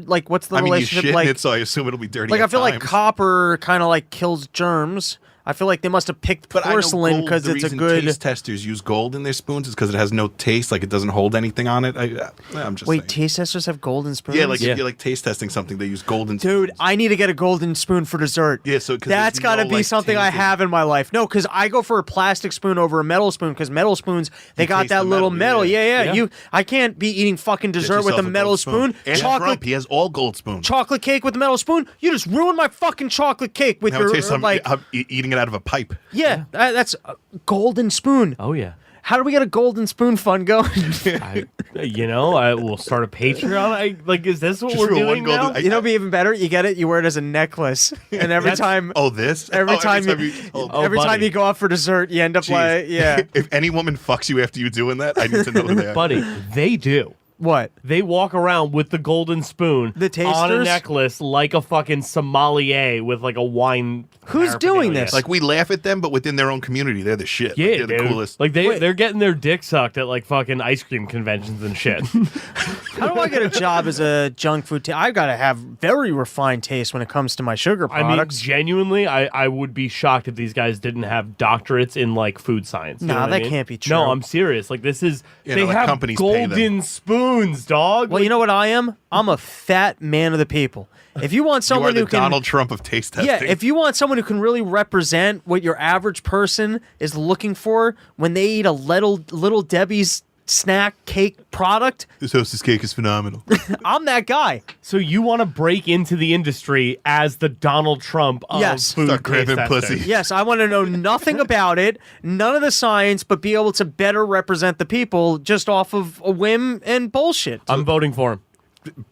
Speaker 2: like, what's the relationship?
Speaker 3: You shit
Speaker 2: like,
Speaker 3: in it, so I assume it'll be dirty.
Speaker 2: Like,
Speaker 3: at
Speaker 2: I feel like
Speaker 3: times.
Speaker 2: copper kind of like kills germs. I feel like they must have picked porcelain because it's a good.
Speaker 3: Taste testers use gold in their spoons is because it has no taste, like it doesn't hold anything on it. I'm just saying.
Speaker 2: Taste testers have golden spoons.
Speaker 3: Yeah, like if you're like taste testing something, they use golden.
Speaker 2: Dude,
Speaker 3: spoons.
Speaker 2: I need to get a golden spoon for dessert.
Speaker 3: Yeah, so
Speaker 2: that's got to be something I have in my life. No, because I go for a plastic spoon over a metal spoon because metal spoons they got that little metal. Yeah. I can't be eating fucking dessert with a metal spoon.
Speaker 3: And Trump, he has all gold spoons.
Speaker 2: Chocolate cake with a metal spoon. You just ruined my fucking chocolate cake with your
Speaker 3: I'm eating it out of a pipe.
Speaker 2: Yeah, that's a golden spoon.
Speaker 4: Oh, yeah.
Speaker 2: How do we get a golden spoon fund going?
Speaker 4: I will start a Patreon. Is this what we're doing now?
Speaker 2: You know, it'd be even better. You get it, you wear it as a necklace, and every time.
Speaker 3: Every
Speaker 2: time you go out for dessert, you end up
Speaker 3: If any woman fucks you after you doing that, I need to know who they are.
Speaker 4: Buddy, they do.
Speaker 2: What?
Speaker 4: They walk around with the golden spoon on a necklace like a fucking sommelier with like a wine.
Speaker 2: Who's doing this?
Speaker 3: Like we laugh at them, but within their own community, they're the shit.
Speaker 4: Yeah,
Speaker 3: they're the coolest.
Speaker 4: Like they're getting their dick sucked at like fucking ice cream conventions and shit.
Speaker 2: How do I get a job as a junk food? I've got to have very refined taste when it comes to my sugar products.
Speaker 4: I mean, genuinely, I would be shocked if these guys didn't have doctorates in like food science.
Speaker 2: Nah, that can't be true.
Speaker 4: No, I'm serious. Like this is they
Speaker 3: like
Speaker 4: have
Speaker 3: companies pay them.
Speaker 4: golden spoons, dog.
Speaker 2: Well, you know what I am? I'm a fat man of the people. If you want someone
Speaker 3: you are
Speaker 2: who
Speaker 3: the
Speaker 2: can
Speaker 3: Donald Trump of taste testing.
Speaker 2: Yeah, if you want someone who can really represent what your average person is looking for when they eat a little Debbie's snack cake product,
Speaker 3: this Hostess cake is phenomenal.
Speaker 2: I'm that guy.
Speaker 4: So you want to break into the industry as the Donald Trump of food
Speaker 3: Start craving
Speaker 4: taste
Speaker 3: pussy.
Speaker 4: testing.
Speaker 2: Yes, I want to know nothing about it, none of the science, but be able to better represent the people just off of a whim and bullshit.
Speaker 4: I'm voting for him.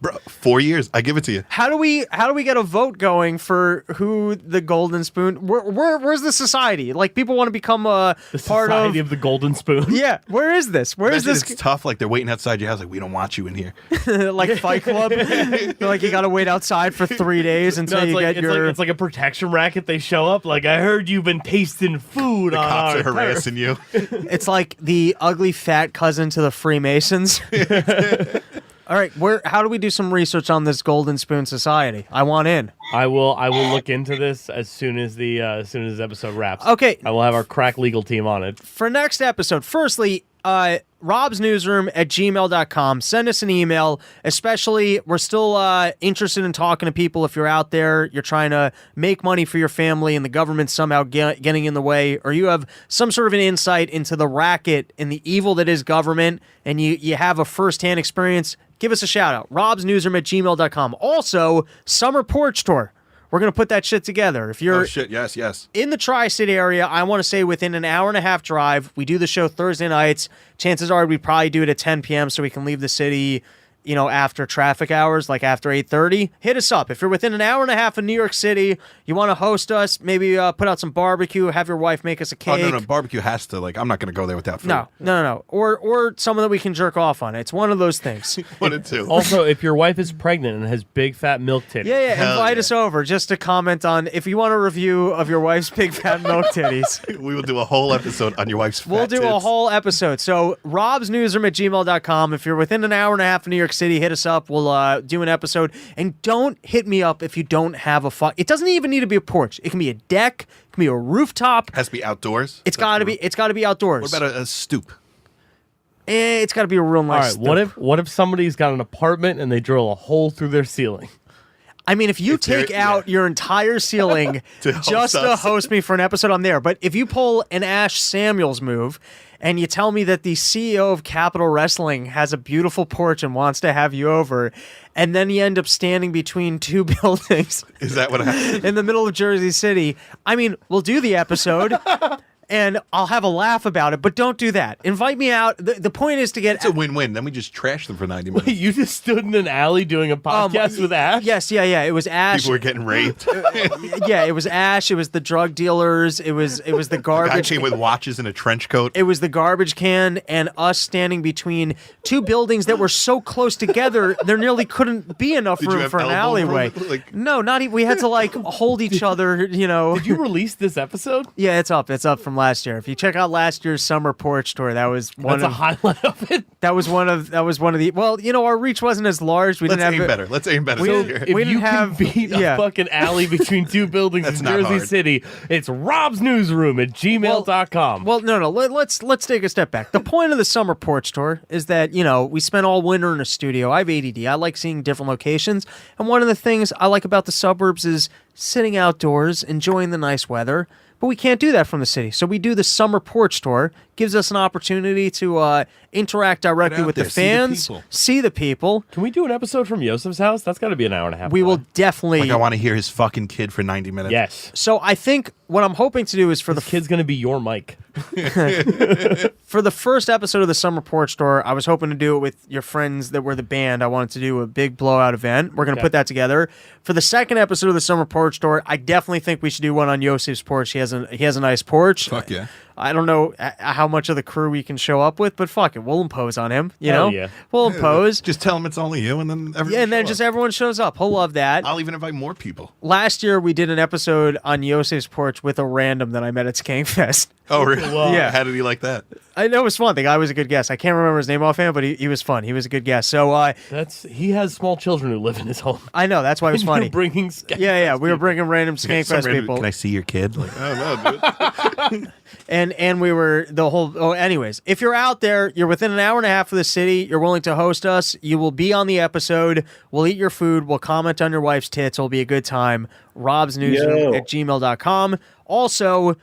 Speaker 3: Bro, 4 years. I give it to you.
Speaker 2: How do we get a vote going for who the golden spoon? Where's the society? Like people want to become a
Speaker 4: The
Speaker 2: part
Speaker 4: Society of the Golden Spoon.
Speaker 2: Yeah, where is this? Where is
Speaker 3: Imagine
Speaker 2: this?
Speaker 3: It's tough. Like they're waiting outside your house. Like we don't want you in here.
Speaker 2: Like Fight Club. Like you got to wait outside for 3 days until you get your.
Speaker 4: It's like a protection racket. They show up. Like I heard you've been tasting food.
Speaker 3: The
Speaker 4: on
Speaker 3: cops
Speaker 4: our
Speaker 3: are harassing you.
Speaker 2: It's like the ugly fat cousin to the Freemasons. All right, how do we do some research on this Golden Spoon Society? I want in.
Speaker 4: I will look into this as soon as this episode wraps.
Speaker 2: Okay.
Speaker 4: I will have our crack legal team on it.
Speaker 2: For next episode, firstly, robsnewsroom@gmail.com. Send us an email. Especially, we're still interested in talking to people. If you're out there, you're trying to make money for your family and the government's somehow getting in the way, or you have some sort of an insight into the racket and the evil that is government, and you have a firsthand experience, give us a shout out. robsnewsroom@gmail.com. Also, Summer Porch Tour. We're going to put that shit together. If you're
Speaker 3: yes.
Speaker 2: in the Tri-State area, I want to say within an hour and a half drive. We do the show Thursday nights. Chances are we'd probably do it at 10 p.m. so we can leave the city, after traffic hours, like after 8:30. Hit us up. If you're within an hour and a half of New York City, you want to host us, maybe put out some barbecue, have your wife make us a cake.
Speaker 3: Oh, no, barbecue has to, I'm not going to go there without food.
Speaker 2: No. Or someone that we can jerk off on. It's one of those things.
Speaker 3: One and two.
Speaker 4: Also, if your wife is pregnant and has big fat milk titties.
Speaker 2: Yeah, invite us over just to comment on, if you want a review of your wife's big fat milk titties.
Speaker 3: We will do a whole episode on your wife's fat
Speaker 2: We'll do a
Speaker 3: tits.
Speaker 2: whole episode. So, robsnewsroom@gmail.com. If you're within an hour and a half of New York City, hit us up. We'll do an episode. And don't hit me up if you don't have it doesn't even need to be a porch. It can be a deck. It can be a rooftop.
Speaker 3: Has to be outdoors.
Speaker 2: It's got to be outdoors.
Speaker 3: What about a stoop?
Speaker 2: It's got to be a real
Speaker 4: All
Speaker 2: nice.
Speaker 4: right, what if somebody's got an apartment and they drill a hole through their ceiling?
Speaker 2: I mean, if you take out your entire ceiling just to host me for an episode on there, but if you pull an Ash Samuels move and you tell me that the CEO of Capital Wrestling has a beautiful porch and wants to have you over, and then you end up standing between two buildings
Speaker 3: Is that what happened?
Speaker 2: in the middle of Jersey City, I mean, we'll do the episode. And I'll have a laugh about it, but don't do that. Invite me out. The point is to get...
Speaker 3: It's a win-win. Then we just trash them for 90 minutes.
Speaker 4: You just stood in an alley doing a podcast with Ash?
Speaker 2: Yes, yeah. It was Ash.
Speaker 3: People were getting raped.
Speaker 2: Yeah, it was Ash. It was the drug dealers. It was the
Speaker 3: The guy
Speaker 2: garbage.
Speaker 3: came with watches and a trench coat.
Speaker 2: It was the garbage can and us standing between two buildings that were so close together there nearly couldn't be enough
Speaker 3: Did you
Speaker 2: room
Speaker 3: have
Speaker 2: for an
Speaker 3: elbow
Speaker 2: alleyway.
Speaker 3: room?
Speaker 2: No, not even. We had to hold each other.
Speaker 4: Did you release this episode?
Speaker 2: Yeah, it's up. It's up from last year. If you check out last year's Summer Porch Tour, that was one
Speaker 4: That's a highlight of it.
Speaker 2: That was one of the. Well, our reach wasn't as large. We
Speaker 3: Let's
Speaker 2: didn't
Speaker 3: aim
Speaker 2: have
Speaker 3: better. Let's aim better.
Speaker 2: We
Speaker 3: this
Speaker 2: didn't-
Speaker 3: year.
Speaker 4: If
Speaker 2: we
Speaker 4: you
Speaker 2: didn't
Speaker 4: can
Speaker 2: have-
Speaker 4: beat a fucking alley between two buildings
Speaker 3: That's
Speaker 4: in
Speaker 3: not
Speaker 4: Jersey
Speaker 3: hard.
Speaker 4: City, it's robsnewsroom@gmail.com.
Speaker 2: Well, no. Let's take a step back. The point of the Summer Porch Tour is that we spent all winter in a studio. I have ADD. I like seeing different locations, and one of the things I like about the suburbs is sitting outdoors, enjoying the nice weather. But we can't do that from the city. So we do the Summer Porch Tour. Gives us an opportunity to interact directly
Speaker 3: out
Speaker 2: with
Speaker 3: there,
Speaker 2: the
Speaker 3: see the
Speaker 2: fans,
Speaker 3: people.
Speaker 2: see the people.
Speaker 4: Can we do an episode from Yosef's house? That's got to be an hour and a half.
Speaker 2: We will
Speaker 4: away.
Speaker 2: definitely.
Speaker 3: I want to hear his fucking kid for 90 minutes.
Speaker 4: Yes.
Speaker 2: So I think what I'm hoping to do is for
Speaker 4: The kid's going to be your mic.
Speaker 2: for the first episode of the Summer Porch Tour, I was hoping to do it with your friends that were the band. I wanted to do a big blowout event. We're going to put that together. For the second episode of the Summer Porch Tour, I definitely think we should do one on Yosef's porch. He has a nice porch.
Speaker 3: Fuck yeah.
Speaker 2: I don't know how much of the crew we can show up with, but fuck it, we'll impose on him. You
Speaker 4: Hell
Speaker 2: know,
Speaker 4: yeah.
Speaker 2: We'll impose.
Speaker 3: Just tell him it's only you, and then everyone.
Speaker 2: Yeah, and then
Speaker 3: show
Speaker 2: just
Speaker 3: up.
Speaker 2: everyone shows up. He'll love that.
Speaker 3: I'll even invite more people.
Speaker 2: Last year, we did an episode on Yosef's porch with a random that I met at Skankfest.
Speaker 3: Oh, really?
Speaker 2: Yeah.
Speaker 3: How did he like that?
Speaker 2: I know it was fun. The guy was a good guest. I can't remember his name offhand, but he was fun. He was a good guest. So
Speaker 4: He has small children who live in his home.
Speaker 2: I know that's why it was
Speaker 4: You're
Speaker 2: funny.
Speaker 4: bringing
Speaker 2: Yeah, we were bringing random
Speaker 3: Some
Speaker 2: Skankfest
Speaker 3: random-
Speaker 2: people,
Speaker 3: Can I see your kid? Like, oh no, dude.
Speaker 2: and we were the whole. Oh, anyways, if you're out there, you're within an hour and a half of the city. You're willing to host us. You will be on the episode. We'll eat your food. We'll comment on your wife's tits. It'll be a good time. robsnewsroom@gmail.com. Also.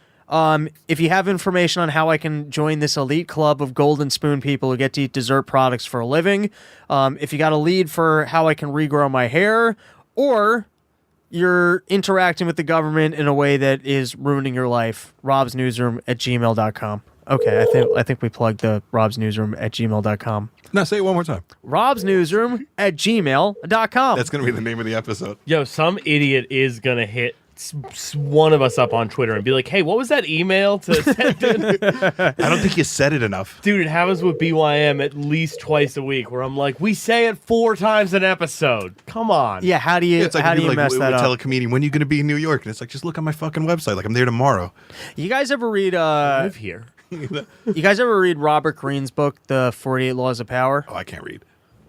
Speaker 2: If you have information on how I can join this elite club of golden spoon people who get to eat dessert products for a living, if you got a lead for how I can regrow my hair, or you're interacting with the government in a way that is ruining your life, robsnewsroom@gmail.com. Okay, I think we plugged the robsnewsroom@gmail.com.
Speaker 3: No, say it one more time.
Speaker 2: robsnewsroom@gmail.com.
Speaker 3: That's gonna be the name of the episode.
Speaker 4: Yo, some idiot is going to hit one of us up on Twitter and be like, hey, what was that email to send in?
Speaker 3: I don't think you said it enough.
Speaker 4: Dude, it happens with BYM at least twice a week where I'm like, we say it 4 times an episode. Come on.
Speaker 2: Yeah, how do you
Speaker 3: It's like
Speaker 2: how
Speaker 3: when
Speaker 2: do
Speaker 3: you
Speaker 2: you mess that
Speaker 3: tell
Speaker 2: up?
Speaker 3: a comedian, when are you going to be in New York? And it's like, just look on my fucking website. Like, I'm there tomorrow.
Speaker 2: You guys ever read
Speaker 4: I live here.
Speaker 2: you guys ever read Robert Greene's book, The 48 Laws of Power?
Speaker 3: Oh, I can't read.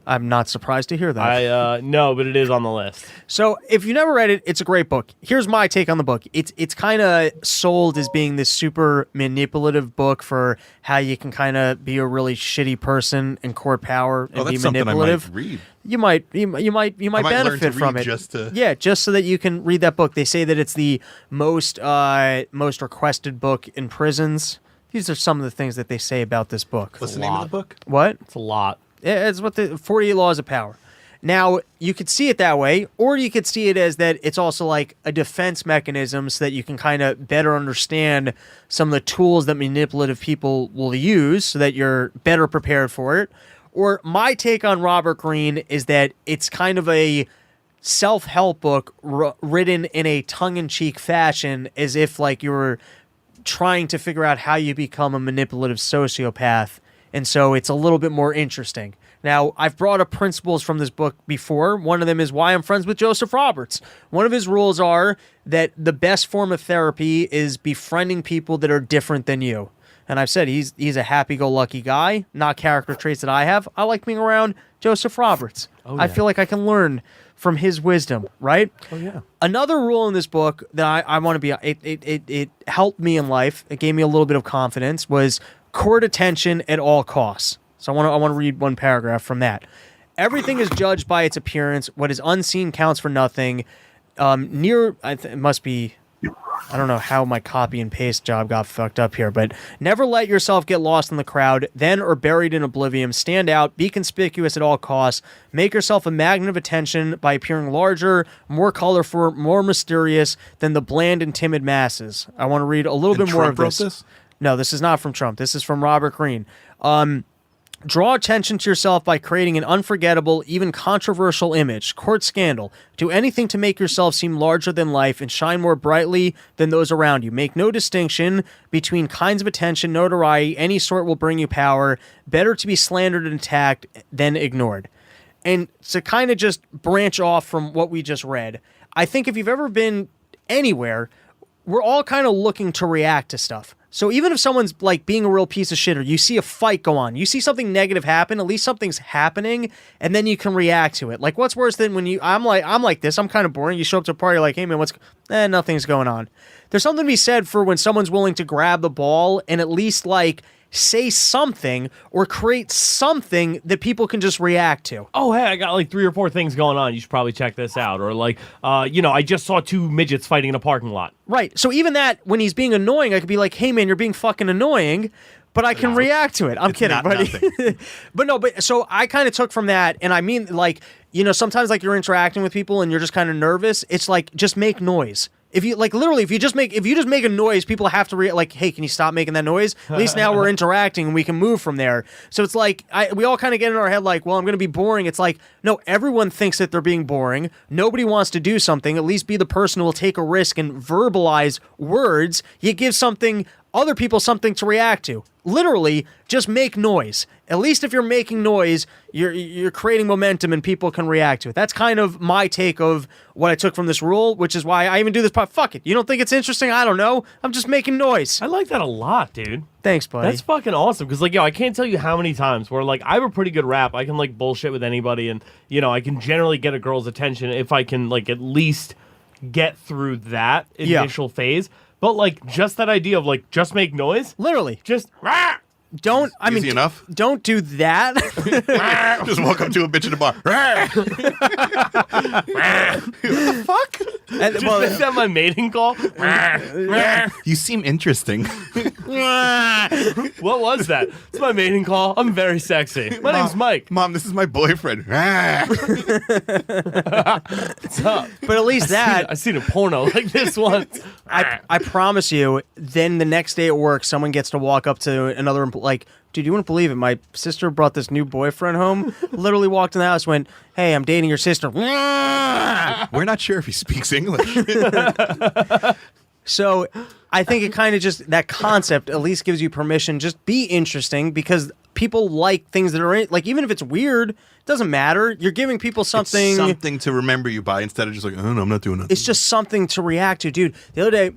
Speaker 2: I'm not surprised to hear that.
Speaker 4: I no, but it is on the list.
Speaker 2: So if you never read it, it's a great book. Here's my take on the book. It's kind of sold as being this super manipulative book for how you can kind of be a really shitty person and court power and be manipulative.
Speaker 3: I might read.
Speaker 2: You might
Speaker 3: learn to
Speaker 2: benefit from
Speaker 3: read
Speaker 2: it. Yeah, just so that you can read that book. They say that it's the most requested book in prisons. These are some of the things that they say about this book.
Speaker 3: What's the name of the book?
Speaker 2: What?
Speaker 4: It's a lot.
Speaker 2: It's what the 48 Laws of Power. Now, you could see it that way, or you could see it as that it's also like a defense mechanism so that you can kind of better understand some of the tools that manipulative people will use so that you're better prepared for it. Or my take on Robert Greene is that it's kind of a self-help book written in a tongue-in-cheek fashion, as if like you were trying to figure out how you become a manipulative sociopath. And so it's a little bit more interesting. Now, I've brought up principles from this book before. One of them is why I'm friends with Joseph Roberts. One of his rules are that the best form of therapy is befriending people that are different than you. And I've said he's a happy-go-lucky guy, not character traits that I have. I like being around Joseph Roberts. Oh, yeah. I feel like I can learn from his wisdom, right?
Speaker 4: Oh, yeah.
Speaker 2: Another rule in this book that I want to be, it helped me in life, it gave me a little bit of confidence, was court attention at all costs. So I want to read one paragraph from that. Everything is judged by its appearance. What is unseen counts for nothing. It must be, I don't know how my copy and paste job got fucked up here, but never let yourself get lost in the crowd, then or buried in oblivion. Stand out, be conspicuous at all costs. Make yourself a magnet of attention by appearing larger, more colorful, more mysterious than the bland and timid masses. I want to read a little bit more of this. No, this is not from Trump. This is from Robert Greene. Draw attention to yourself by creating an unforgettable, even controversial image. Court scandal. Do anything to make yourself seem larger than life and shine more brightly than those around you. Make no distinction between kinds of attention, notoriety, any sort will bring you power. Better to be slandered and attacked than ignored. And to kind of just branch off from what we just read, I think if you've ever been anywhere, we're all kind of looking to react to stuff. So even if someone's like being a real piece of shit, or you see a fight go on, you see something negative happen, at least something's happening, and then you can react to it. Like, what's worse than when I'm like this, I'm kind of boring. You show up to a party, like, hey man, nothing's going on. There's something to be said for when someone's willing to grab the ball and at least like say something or create something that people can just react to.
Speaker 4: Oh, hey, I got like 3 or 4 things going on. You should probably check this out. Or like, I just saw 2 midgets fighting in a parking lot.
Speaker 2: Right. So even that, when he's being annoying, I could be like, hey, man, you're being fucking annoying. But I can react to it. I'm kidding, buddy. But so I kind of took from that, and I mean, like, sometimes like you're interacting with people and you're just kind of nervous. It's like, just make noise. If you like, literally, if you just make a noise, people have to like, hey, can you stop making that noise? At least now we're interacting and we can move from there. So it's like we all kind of get in our head like, well, I'm going to be boring. It's like, no, everyone thinks that they're being boring. Nobody wants to do something. At least be the person who will take a risk and verbalize words. You give other people something to react to. Literally, just make noise. At least if you're making noise, you're creating momentum and people can react to it. That's kind of my take of what I took from this rule, which is why I even do this part. Fuck it. You don't think it's interesting? I don't know. I'm just making noise.
Speaker 4: I like that a lot, dude.
Speaker 2: Thanks, buddy.
Speaker 4: That's fucking awesome. Because, like, I can't tell you how many times where, like, I have a pretty good rap. I can, like, bullshit with anybody. And, I can generally get a girl's attention if I can, like, at least get through that initial phase. But, like, just that idea of, like, just make noise.
Speaker 2: Literally.
Speaker 4: Just, rah!
Speaker 3: Easy enough.
Speaker 2: Don't do that.
Speaker 3: Just walk up to a bitch in a bar. What the fuck?
Speaker 4: Is that my mating call?
Speaker 3: You seem interesting.
Speaker 4: What was that? It's my mating call. I'm very sexy. My name's Mike.
Speaker 3: Mom, this is my boyfriend.
Speaker 4: What's up?
Speaker 2: But at least
Speaker 4: I've seen a porno like this once.
Speaker 2: I promise you, then the next day at work, someone gets to walk up to another, like, dude, you wouldn't believe it. My sister brought this new boyfriend home, literally walked in the house, went, hey, I'm dating your sister.
Speaker 3: We're not sure if he speaks English.
Speaker 2: So I think it kind of just, that concept at least gives you permission, just be interesting, because people like things that are, like, even if it's weird, it doesn't matter. You're giving people something.
Speaker 3: It's something to remember you by instead of just like, oh, no, I'm not doing nothing.
Speaker 2: It's just something to react to. Dude, the other day,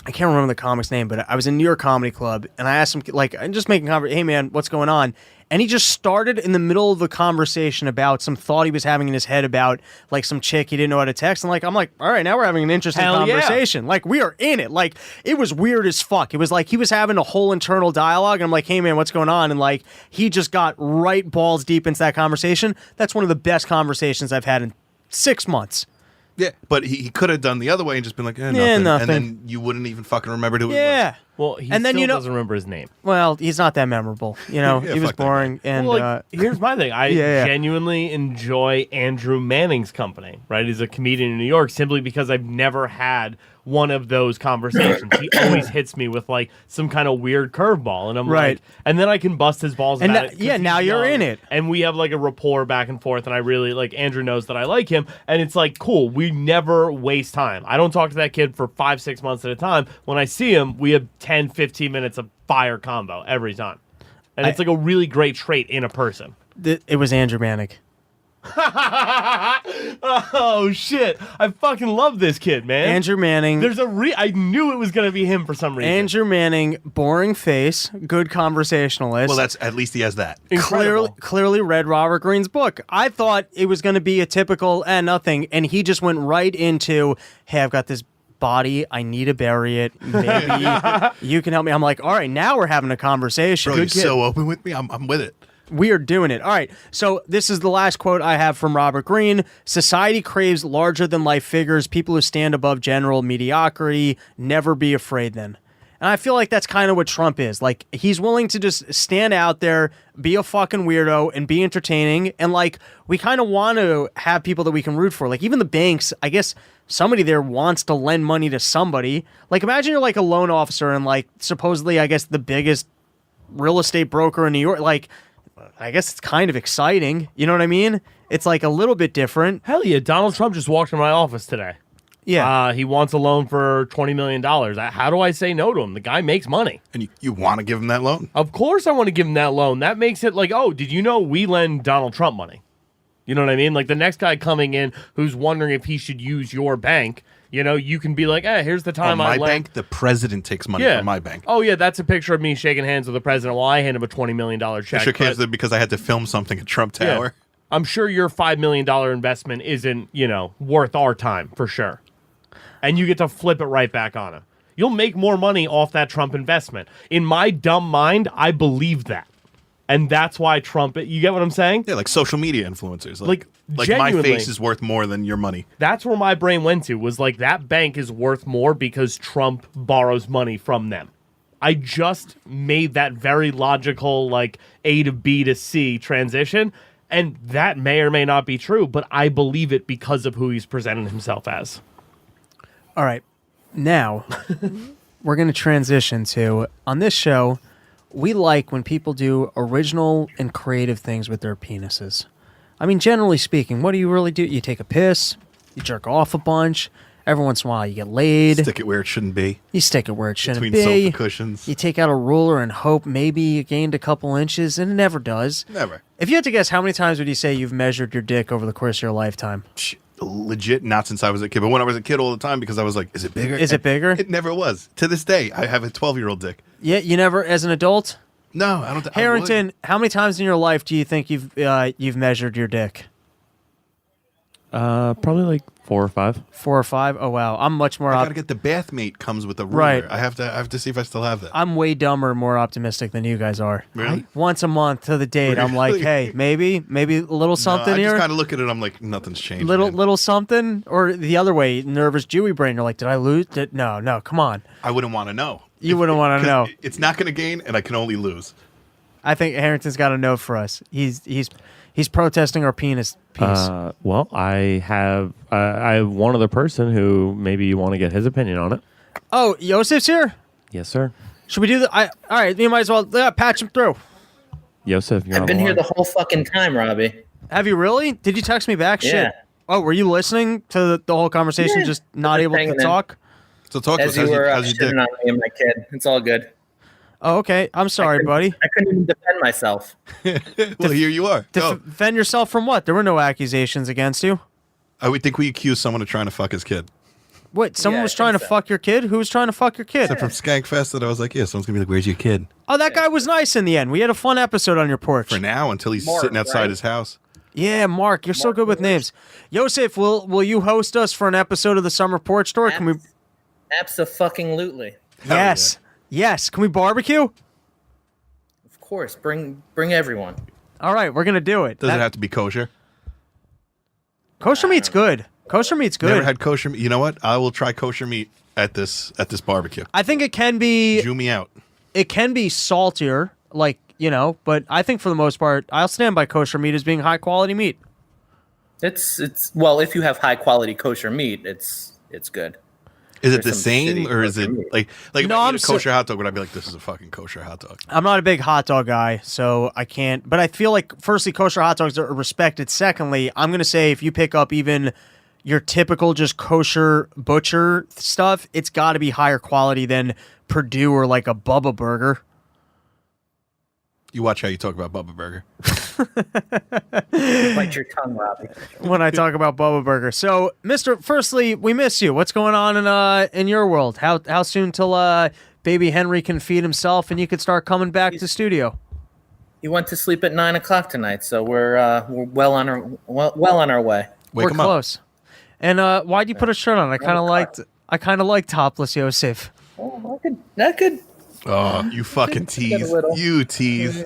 Speaker 2: I can't remember the comic's name, but I was in New York Comedy Club, and I asked him, like, I'm just making hey man, what's going on? And he just started in the middle of the conversation about some thought he was having in his head about like some chick he didn't know how to text. And I'm like, all right, now we're having an interesting conversation. Like, we are in it. Like, it was weird as fuck. It was like he was having a whole internal dialogue. And I'm like, hey man, what's going on? And like, he just got right balls deep into that conversation. That's one of the best conversations I've had in 6 months.
Speaker 3: Yeah, but he could have done the other way and just been like, nothing.
Speaker 2: Nothing.
Speaker 3: And then you wouldn't even fucking remember who it was.
Speaker 2: Yeah.
Speaker 4: Well, he
Speaker 2: and then,
Speaker 4: still doesn't remember his name.
Speaker 2: Well, he's not that memorable. You know,
Speaker 3: Yeah,
Speaker 2: he was
Speaker 3: fuck that
Speaker 2: boring. And
Speaker 4: Well, here's my thing. I
Speaker 2: Yeah.
Speaker 4: genuinely enjoy Andrew Manning's company, right? He's a comedian in New York simply because I've never had one of those conversations. He always hits me with like some kind of weird curveball, and I'm
Speaker 2: Right.
Speaker 4: like, and then I can bust his balls
Speaker 2: And
Speaker 4: about
Speaker 2: that-
Speaker 4: it. 'Cause
Speaker 2: yeah,
Speaker 4: he's
Speaker 2: now you're
Speaker 4: young,
Speaker 2: in it.
Speaker 4: and we have like a rapport back and forth, and I really like Andrew knows that I like him, and it's like cool. We never waste time. I don't talk to that kid for 5-6 months at a time. When I see him, we have 10-15 minutes of fire combo every time, and it's like a really great trait in a person.
Speaker 2: it was Andrew Manning.
Speaker 4: Oh shit! I fucking love this kid, man.
Speaker 2: Andrew Manning.
Speaker 4: There's I knew it was gonna be him for some reason.
Speaker 2: Andrew Manning, boring face, good conversationalist.
Speaker 3: Well, that's at least he has that.
Speaker 4: Incredible.
Speaker 2: clearly read Robert Greene's book. I thought it was going to be a typical nothing, and he just went right into, hey, I've got this body, I need to bury it. Maybe you can help me. I'm like, all right, now we're having a conversation.
Speaker 3: Bro,
Speaker 2: Good
Speaker 3: you're
Speaker 2: kid.
Speaker 3: so open with me. I'm with it.
Speaker 2: We are doing it. All right. So this is the last quote I have from Robert Greene. Society craves larger than life figures, people who stand above general mediocrity. Never be afraid then. And I feel like that's kind of what Trump is. Like, he's willing to just stand out there, be a fucking weirdo, and be entertaining. And like, we kind of want to have people that we can root for. Like, even the banks, I guess somebody there wants to lend money to somebody. Like, imagine you're like a loan officer and like supposedly, I guess, the biggest real estate broker in New York. Like, I guess it's kind of exciting. You know what I mean? It's like a little bit different.
Speaker 4: Hell yeah! Donald Trump just walked in my office today.
Speaker 2: Yeah.
Speaker 4: He wants a loan for $20 million. How do I say no to him? The guy makes money.
Speaker 3: And you want to give him that loan?
Speaker 4: Of course I want to give him that loan. That makes it like, oh, did you know we lend Donald Trump money? You know what I mean? Like the next guy coming in who's wondering if he should use your bank, you know, you can be like, hey, here's the time
Speaker 3: my
Speaker 4: I lent.
Speaker 3: bank, the president takes money from my bank.
Speaker 4: Oh, yeah, that's a picture of me shaking hands with the president while I hand him a $20 million check.
Speaker 3: I shook hands
Speaker 4: but-
Speaker 3: with him because I had to film something at Trump Tower.
Speaker 4: I'm sure your $5 million investment isn't, you know, worth our time for sure. And you get to flip it right back on him. You'll make more money off that Trump investment. In my dumb mind, I believe that. And that's why Trump, you get what I'm saying?
Speaker 3: Yeah, like social media influencers.
Speaker 4: Like
Speaker 3: my
Speaker 4: genuinely.
Speaker 3: face is worth more than your money.
Speaker 4: That's where my brain went to, was like that bank is worth more because Trump borrows money from them. I just made that very logical, like A to B to C transition. And that may or may not be true, but I believe it because of who he's presented himself as.
Speaker 2: All right. Now, we're going to transition to, on this show, we like when people do original and creative things with their penises. I mean, generally speaking, what do you really do? You take a piss, you jerk off a bunch, every once in a while you get laid,
Speaker 3: Stick it where it shouldn't be.
Speaker 2: you stick it where it shouldn't
Speaker 3: Between
Speaker 2: be,
Speaker 3: sofa cushions.
Speaker 2: you take out a ruler and hope maybe you gained a couple inches, and it never does.
Speaker 3: Never.
Speaker 2: If you had to guess, how many times would you say you've measured your dick over the course of your lifetime?
Speaker 3: Legit, not since I was a kid, but when I was a kid all the time because I was like, is it bigger?
Speaker 2: Is it bigger?
Speaker 3: It never was. To this day, I have a 12-year-old dick.
Speaker 2: Yeah, you never, as an adult?
Speaker 3: No, I don't.
Speaker 2: Harrington, how many times in your life do you think you've measured your dick?
Speaker 4: Probably like 4 or 5.
Speaker 2: 4 or 5? Oh wow, I'm much more.
Speaker 3: I gotta get the bath mate comes with a ruler.
Speaker 2: Right.
Speaker 3: I have to see if I still have that.
Speaker 2: I'm way dumber and more optimistic than you guys are.
Speaker 3: Really?
Speaker 2: Once a month to the date, I'm like,
Speaker 3: Really?
Speaker 2: hey, maybe a little something
Speaker 3: I
Speaker 2: here,
Speaker 3: just kind of look at it. I'm like, nothing's changed. man.
Speaker 2: little something, or the other way, nervous Jewy brain. You're like, did I lose? No, come on.
Speaker 3: I wouldn't want to know.
Speaker 2: You wouldn't want to
Speaker 3: 'Cause
Speaker 2: know.
Speaker 3: It's not going to gain, and I can only lose.
Speaker 2: I think Harrington's got a note for us. He's protesting our penis piece.
Speaker 4: Well, I have one other person who maybe you want to get his opinion on it.
Speaker 2: Oh, Yosef's here.
Speaker 4: Yes, sir.
Speaker 2: Should we do the? All right, you might as well patch him through.
Speaker 4: Yosef, you're
Speaker 6: I've
Speaker 4: on
Speaker 6: been
Speaker 4: the
Speaker 6: here
Speaker 4: line.
Speaker 6: the whole fucking time, Robbie.
Speaker 2: Have you really? Did you text me back?
Speaker 6: Yeah.
Speaker 2: Shit. Oh, were you listening to the whole conversation?
Speaker 6: Yeah.
Speaker 2: Just not able to
Speaker 6: Hanging in.
Speaker 2: talk?
Speaker 3: So talk to us.
Speaker 6: As you were
Speaker 3: How's your dick?
Speaker 6: shitting on me and my kid. It's all good.
Speaker 2: Oh, okay. I'm sorry, buddy.
Speaker 6: I couldn't even defend myself.
Speaker 3: Well, here you are. Go.
Speaker 2: Defend yourself from what? There were no accusations against you.
Speaker 3: I would think we accuse someone of trying to fuck his kid.
Speaker 2: What? Someone
Speaker 6: Yeah,
Speaker 2: was
Speaker 6: I
Speaker 2: trying to
Speaker 6: think so.
Speaker 2: fuck your kid? Who was trying to fuck your kid?
Speaker 3: Except from Skankfest that I was like, yeah, someone's gonna be like, where's your kid?
Speaker 2: Oh, that guy was nice in the end. We had a fun episode on your porch.
Speaker 3: For now, until he's
Speaker 6: Mark,
Speaker 3: sitting outside
Speaker 6: right?
Speaker 3: his house.
Speaker 2: Yeah, Mark, you're so good with names. Yosef, will you host us for an episode of the Summer Porch Tour? Can we?
Speaker 6: Abso-fucking-lutely.
Speaker 2: Yes, yes. Can we barbecue?
Speaker 6: Of course. Bring everyone.
Speaker 2: All right, we're gonna do it.
Speaker 3: Does it have to be kosher?
Speaker 2: Kosher meat's good. Kosher meat's good.
Speaker 3: Never had kosher meat. You know what? I will try kosher meat at this barbecue.
Speaker 2: I think it can be.
Speaker 3: Jew me out.
Speaker 2: It can be saltier, like but I think for the most part, I'll stand by kosher meat as being high quality meat.
Speaker 6: It's well, if you have high quality kosher meat, it's good.
Speaker 3: Is it
Speaker 6: There's
Speaker 3: the
Speaker 6: some
Speaker 3: same
Speaker 6: shitty
Speaker 3: or is it
Speaker 6: kosher meat.
Speaker 3: like if
Speaker 2: No,
Speaker 3: I
Speaker 2: I'm
Speaker 3: eat a kosher hot dog, would I be like, this is a fucking kosher hot dog?
Speaker 2: I'm not a big hot dog guy, so I can't. But I feel like, firstly, kosher hot dogs are respected. Secondly, I'm going to say if you pick up even your typical just kosher butcher stuff, it's got to be higher quality than Purdue or like a Bubba Burger.
Speaker 3: You watch how you talk about Bubba Burger.
Speaker 6: Bite your tongue, Robbie.
Speaker 2: When I talk about Bubba Burger. So, firstly, we miss you. What's going on in your world? How soon till baby Henry can feed himself and you can start coming back to studio?
Speaker 6: He went to sleep at 9 o'clock tonight, so we're well on our way.
Speaker 3: Wake
Speaker 2: We're
Speaker 3: him up.
Speaker 2: close. And why'd you put a shirt on? I kind of liked topless Yosef.
Speaker 6: Oh, that could.
Speaker 3: Oh, you fucking tease.
Speaker 6: little.
Speaker 3: You tease.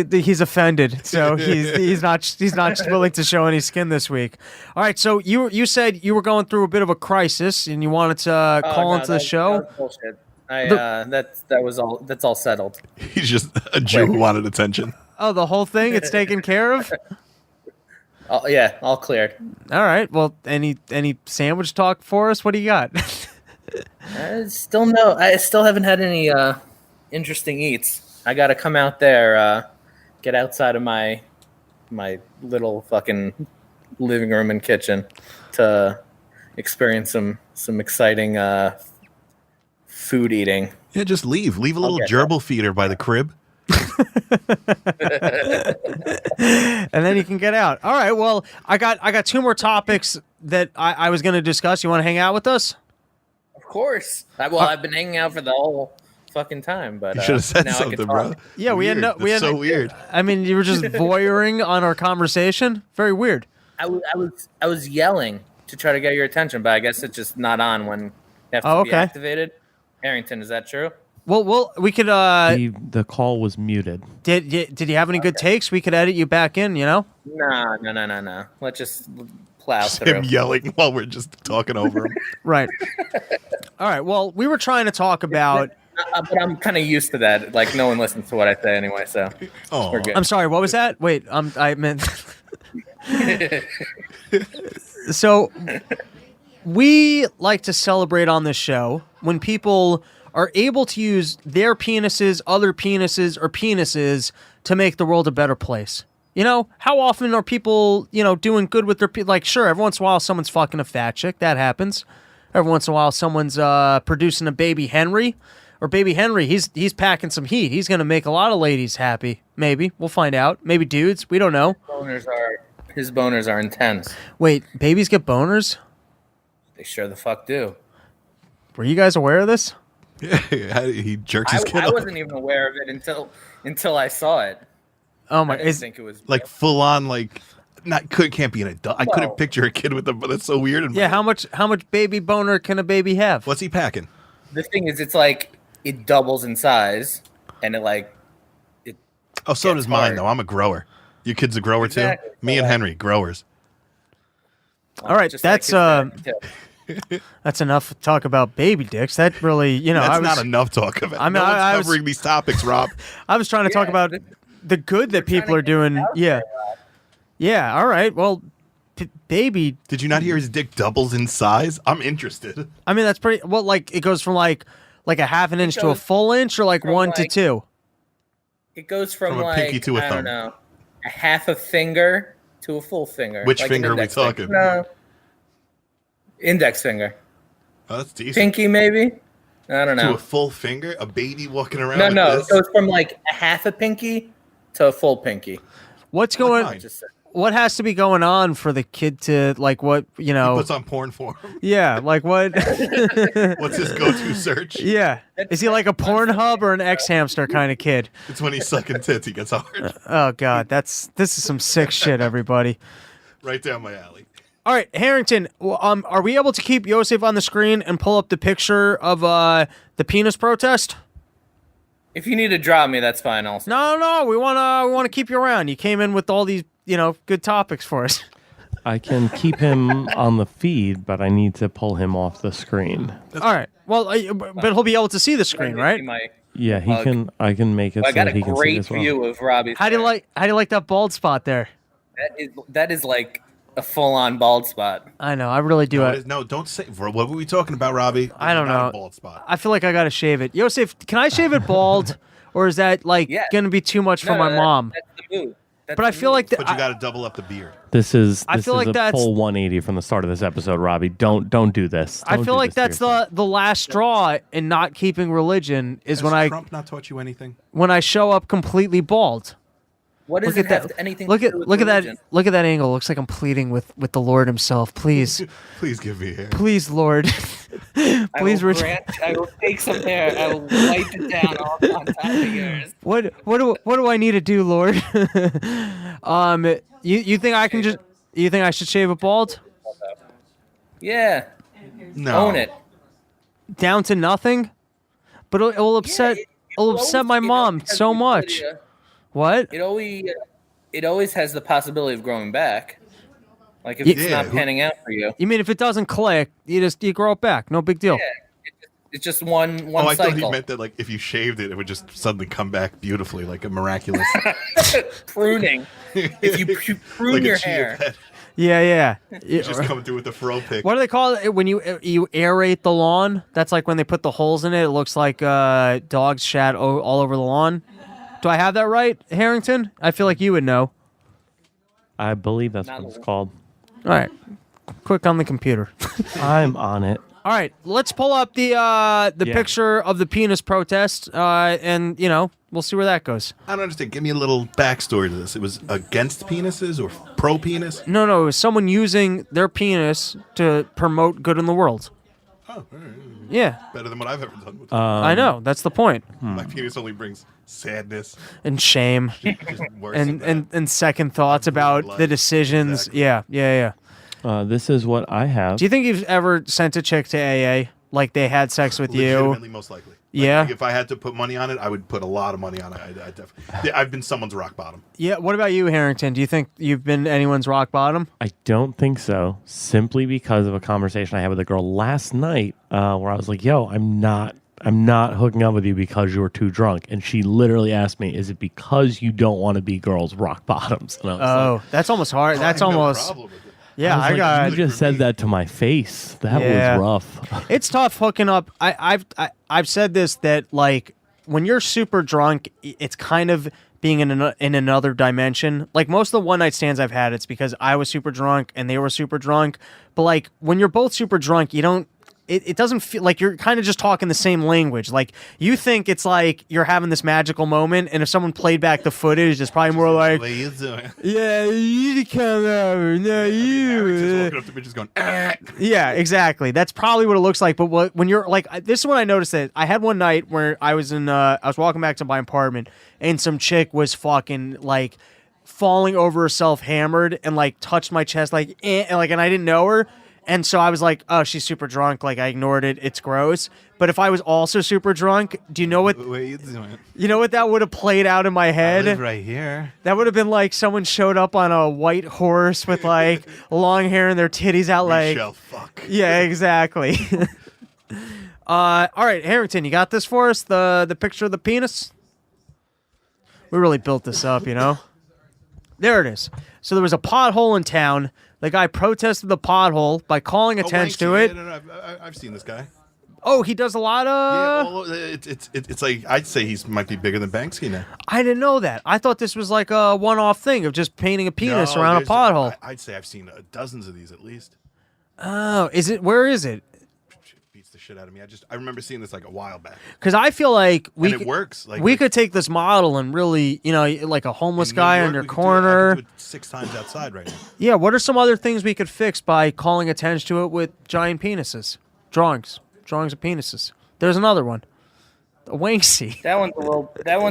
Speaker 2: He's offended, so he's not willing to show any skin this week. All right, so you said you were going through a bit of a crisis and you wanted to call into the show.
Speaker 6: That was bullshit. That's all settled.
Speaker 3: He's just a Jew who wanted attention.
Speaker 2: Oh, the whole thing, it's taken care of.
Speaker 6: Oh, yeah, all cleared.
Speaker 2: All right. Well, any sandwich talk for us? What do you got?
Speaker 6: I still haven't had any interesting eats. I got to come out there, get outside of my little fucking living room and kitchen to experience some exciting food eating.
Speaker 3: Yeah, just leave. Leave a little
Speaker 6: get
Speaker 3: gerbil feeder by the crib.
Speaker 2: And then you can get out. All right. Well, I got two more topics that I was going to discuss. You want to hang out with us?
Speaker 6: Of course. I've been hanging out for the whole fucking time, but
Speaker 3: You should have said
Speaker 6: now I can
Speaker 3: something, bro.
Speaker 6: talk.
Speaker 2: Yeah, we had
Speaker 3: Weird.
Speaker 2: no. We
Speaker 3: That's
Speaker 2: had
Speaker 3: so weird.
Speaker 2: I mean, you were just voyeuring on our conversation. Very weird.
Speaker 6: I was yelling to try to get your attention, but I guess it's just not on when you have to be
Speaker 2: okay.
Speaker 6: activated. Harrington, is that true?
Speaker 2: Well, we could.
Speaker 4: The call was muted.
Speaker 2: Did you have any good takes? We could edit you back in.
Speaker 6: No. Let's just plow
Speaker 3: Just
Speaker 6: through.
Speaker 3: him yelling while we're just talking over him.
Speaker 2: Right. All right. Well, we were trying to talk about.
Speaker 6: But I'm kind of used to that. Like, no one listens to what I say anyway, so
Speaker 3: Oh,
Speaker 6: we're good.
Speaker 2: I'm sorry. What was that? Wait. I meant. So, we like to celebrate on this show when people are able to use their penises, other penises, or penises to make the world a better place. How often are people, doing good with their like? Sure, every once in a while someone's fucking a fat chick. That happens. Every once in a while someone's producing a baby Henry. Or baby Henry, he's packing some heat. He's gonna make a lot of ladies happy. Maybe. We'll find out. Maybe dudes. We don't know.
Speaker 6: His boners are intense.
Speaker 2: Wait, babies get boners?
Speaker 6: They sure the fuck do.
Speaker 2: Were you guys aware of this?
Speaker 3: Yeah, he jerks his kid
Speaker 6: I
Speaker 3: off.
Speaker 6: wasn't even aware of it until I saw it.
Speaker 2: Oh my!
Speaker 6: I didn't think it was
Speaker 3: Like full on, like can't be an adult. I couldn't picture a kid with a. That's so weird.
Speaker 2: Yeah, how much baby boner can a baby have?
Speaker 3: What's he packing?
Speaker 6: The thing is, it's like it doubles in size, and it.
Speaker 3: Oh, so
Speaker 6: Gets
Speaker 3: does mine
Speaker 6: hard.
Speaker 3: though. I'm a grower. Your kid's a grower
Speaker 6: Exactly.
Speaker 3: too. Me and Henry, growers.
Speaker 2: All right,
Speaker 6: just
Speaker 2: that's
Speaker 6: like his too.
Speaker 2: that's enough talk about baby dicks. That really,
Speaker 3: That's
Speaker 2: I was
Speaker 3: not enough talk of it.
Speaker 2: I mean,
Speaker 3: no one's
Speaker 2: I was-
Speaker 3: covering these topics, Rob.
Speaker 2: I was trying to talk about the good that
Speaker 6: trying
Speaker 2: people
Speaker 6: to
Speaker 2: are
Speaker 6: get it
Speaker 2: doing.
Speaker 6: out
Speaker 2: Yeah,
Speaker 6: there,
Speaker 2: yeah. All right, well, baby.
Speaker 3: Did you not hear his dick doubles in size? I'm interested.
Speaker 2: I mean, that's pretty. Well, like it goes from like a half an inch to a
Speaker 6: goes
Speaker 2: full inch, or like
Speaker 6: from,
Speaker 2: 1 to
Speaker 6: like-
Speaker 2: 2.
Speaker 6: It goes from
Speaker 3: From a pinky
Speaker 6: like
Speaker 3: to a
Speaker 6: I
Speaker 3: thumb.
Speaker 6: don't know, a half a finger to a full finger.
Speaker 3: Which
Speaker 6: like an
Speaker 3: finger are we
Speaker 6: index finger.
Speaker 3: talking?
Speaker 6: No. Index finger.
Speaker 3: Oh, that's decent.
Speaker 6: Pinky, maybe? I don't
Speaker 3: To
Speaker 6: know.
Speaker 3: a full finger, a baby walking around.
Speaker 6: No,
Speaker 3: like
Speaker 6: no.
Speaker 3: this?
Speaker 6: It goes from like a half a pinky to a full pinky.
Speaker 2: What's
Speaker 3: Like
Speaker 2: going?
Speaker 3: mine.
Speaker 6: Just
Speaker 2: what has to be going on for the kid to like what
Speaker 3: He puts on porn for him.
Speaker 2: Yeah, like what?
Speaker 3: What's his go-to search?
Speaker 2: Yeah, is he like a Pornhub or an X-Hamster kind of kid?
Speaker 3: It's when he's sucking tits, he gets hard.
Speaker 2: Oh God, this is some sick shit, everybody.
Speaker 3: Right down my alley.
Speaker 2: All right, Harrington, are we able to keep Yosef on the screen and pull up the picture of the penis protest?
Speaker 6: If you need to drop me, that's fine. Also,
Speaker 2: No, we wanna keep you around. You came in with all these, good topics for us.
Speaker 4: I can keep him on the feed, but I need to pull him off the screen.
Speaker 2: All right. Well, but he'll be able to see the screen, right?
Speaker 4: Yeah, he can. I can make it.
Speaker 6: I
Speaker 4: so
Speaker 6: got
Speaker 4: that
Speaker 6: a
Speaker 4: he can see
Speaker 6: great
Speaker 4: as well.
Speaker 6: view of Robbie's.
Speaker 2: How do you like that bald spot there?
Speaker 6: That is like a full-on bald spot.
Speaker 2: I know. I really do.
Speaker 3: No, don't say. What were we talking about, Robbie?
Speaker 2: I don't
Speaker 3: Not
Speaker 2: know.
Speaker 3: a bald spot.
Speaker 2: I feel like I gotta shave it. Yosef, can I shave it bald, or is that gonna be too much for my mom?
Speaker 6: That's the move.
Speaker 2: But I feel like
Speaker 3: But you got to double up the beard.
Speaker 4: This is
Speaker 2: I feel like
Speaker 4: a
Speaker 2: that's-
Speaker 4: full 180 from the start of this episode, Robbie. Don't do this.
Speaker 2: I
Speaker 4: Don't
Speaker 2: feel
Speaker 4: do
Speaker 2: like
Speaker 4: this to
Speaker 2: that's
Speaker 4: yourself.
Speaker 2: the last straw in not keeping religion is
Speaker 3: Has Trump not taught you anything?
Speaker 2: when I show up completely bald.
Speaker 6: What does
Speaker 2: Look
Speaker 6: it
Speaker 2: at
Speaker 6: have
Speaker 2: that!
Speaker 6: anything
Speaker 2: Look
Speaker 6: to
Speaker 2: at
Speaker 6: do with
Speaker 2: look at that!
Speaker 6: religion?
Speaker 2: Look at that angle. Looks like I'm pleading with the Lord Himself. Please,
Speaker 3: Please give me hair.
Speaker 2: please, Lord, please.
Speaker 6: I will take some hair. I will wipe it down all on top of yours.
Speaker 2: What do I need to do, Lord? You think I can just? You think I should shave it bald?
Speaker 6: Yeah,
Speaker 3: No.
Speaker 6: own it.
Speaker 2: Down to nothing? But it will upset. It'll upset my mom so much. What?
Speaker 6: It always has the possibility of growing back. Like if it's
Speaker 3: Yeah,
Speaker 6: not panning out for you.
Speaker 2: You mean if it doesn't click, you grow it back? No big deal.
Speaker 6: Yeah, it's just one
Speaker 3: Oh, I
Speaker 6: cycle.
Speaker 3: thought he meant that like if you shaved it, it would just suddenly come back beautifully, like a miraculous.
Speaker 6: Pruning. If you prune
Speaker 3: like
Speaker 6: your
Speaker 3: a chia
Speaker 6: hair.
Speaker 3: pet.
Speaker 2: Yeah.
Speaker 3: Just coming through with the fro pick.
Speaker 2: What do they call it when you aerate the lawn? That's like when they put the holes in it. It looks like dogs shat all over the lawn. Do I have that right, Harrington? I feel like you would know.
Speaker 4: I believe that's
Speaker 6: Not
Speaker 4: what it's
Speaker 6: a-
Speaker 4: called.
Speaker 2: All right, quick on the computer.
Speaker 4: I'm on it.
Speaker 2: All right, let's pull up the
Speaker 4: Yeah.
Speaker 2: picture of the penis protest, and we'll see where that goes.
Speaker 3: I don't understand. Give me a little backstory to this. It was against penises or pro penis?
Speaker 2: No, it was someone using their penis to promote good in the world.
Speaker 3: Oh, all right.
Speaker 2: Yeah,
Speaker 3: Better than what I've ever done with
Speaker 2: I know. That's the point.
Speaker 3: my penis. Only brings sadness.
Speaker 2: And shame,
Speaker 3: Just worse than that.
Speaker 2: and second thoughts about
Speaker 3: life.
Speaker 2: the decisions.
Speaker 3: Exactly.
Speaker 2: Yeah.
Speaker 4: This is what I have.
Speaker 2: Do you think you've ever sent a chick to AA? Like they had sex with you?
Speaker 3: Legitimately, most likely.
Speaker 2: Yeah.
Speaker 3: Like, if I had to put money on it, I would put a lot of money on it. I definitely. I've been someone's rock bottom.
Speaker 2: Yeah. What about you, Harrington? Do you think you've been anyone's rock bottom?
Speaker 4: I don't think so, simply because of a conversation I had with a girl last night where I was like, yo, I'm not hooking up with you because you were too drunk. And she literally asked me, is it because you don't want to be girls' rock bottoms? And I was
Speaker 2: Oh,
Speaker 4: like,
Speaker 2: that's almost hard. That's
Speaker 3: I have no
Speaker 2: almost.
Speaker 3: problem with it.
Speaker 2: Yeah, I
Speaker 4: like,
Speaker 2: got.
Speaker 4: you just said that to my face. That
Speaker 2: Yeah.
Speaker 4: was rough.
Speaker 2: It's tough hooking up. I've said this that like when you're super drunk, it's kind of being in another dimension. Like most of the one night stands I've had, it's because I was super drunk and they were super drunk. But like when you're both super drunk, you don't. It doesn't feel like you're kind of just talking the same language. Like you think it's like you're having this magical moment, and if someone played back the footage, it's probably more like,
Speaker 3: What are you doing?
Speaker 2: yeah, you come over, no,
Speaker 3: Eric's just
Speaker 2: you.
Speaker 3: walking up to me, just going. "Ah."
Speaker 2: Yeah, exactly. That's probably what it looks like. But when you're like, this is when I noticed that I had one night where I was I was walking back to my apartment, and some chick was fucking like falling over herself, hammered, and like touched my chest, like, and I didn't know her. And so I was like, oh, she's super drunk. Like I ignored it. It's gross. But if I was also super drunk, do you know what?
Speaker 3: What are you doing?
Speaker 2: You know what that would have played out in my
Speaker 3: I
Speaker 2: head?
Speaker 3: live right here.
Speaker 2: That would have been like someone showed up on a white horse with like long hair and their titties out, like.
Speaker 3: Michelle, fuck.
Speaker 2: Yeah, exactly. All right, Harrington, you got this for us? The picture of the penis? We really built this up, you know? There it is. So there was a pothole in town. The guy protested the pothole by calling attention to it.
Speaker 3: No, I've seen this guy.
Speaker 2: Oh, he does a lot
Speaker 3: Yeah,
Speaker 2: of...
Speaker 3: well, it's like I'd say he might be bigger than Banksy now.
Speaker 2: I didn't know that. I thought this was like a one-off thing of just painting a penis
Speaker 3: No,
Speaker 2: around a
Speaker 3: there's-
Speaker 2: pothole.
Speaker 3: I'd say I've seen dozens of these at least.
Speaker 2: Oh, is it? Where is it?
Speaker 3: Beats the shit out of me. I remember seeing this like a while back.
Speaker 2: Because I feel like
Speaker 3: And it works. Like
Speaker 2: we could take this model and really, like a homeless
Speaker 3: in New
Speaker 2: guy
Speaker 3: York,
Speaker 2: on your
Speaker 3: we could do it. I
Speaker 2: corner.
Speaker 3: could do it 6 times outside right now.
Speaker 2: Yeah, what are some other things we could fix by calling attention to it with giant penises? Drawings of penises. There's another one. A wanksy.
Speaker 6: That one's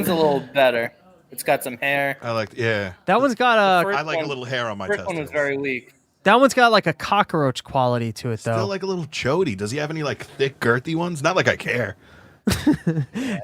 Speaker 6: a little better. It's got some hair.
Speaker 2: That one's got
Speaker 3: I like a little hair on my
Speaker 6: First
Speaker 3: testicles.
Speaker 6: one was very weak.
Speaker 2: that one's got like a cockroach quality to it, though.
Speaker 3: Still like a little chody. Does he have any like thick, girthy ones? Not like I care.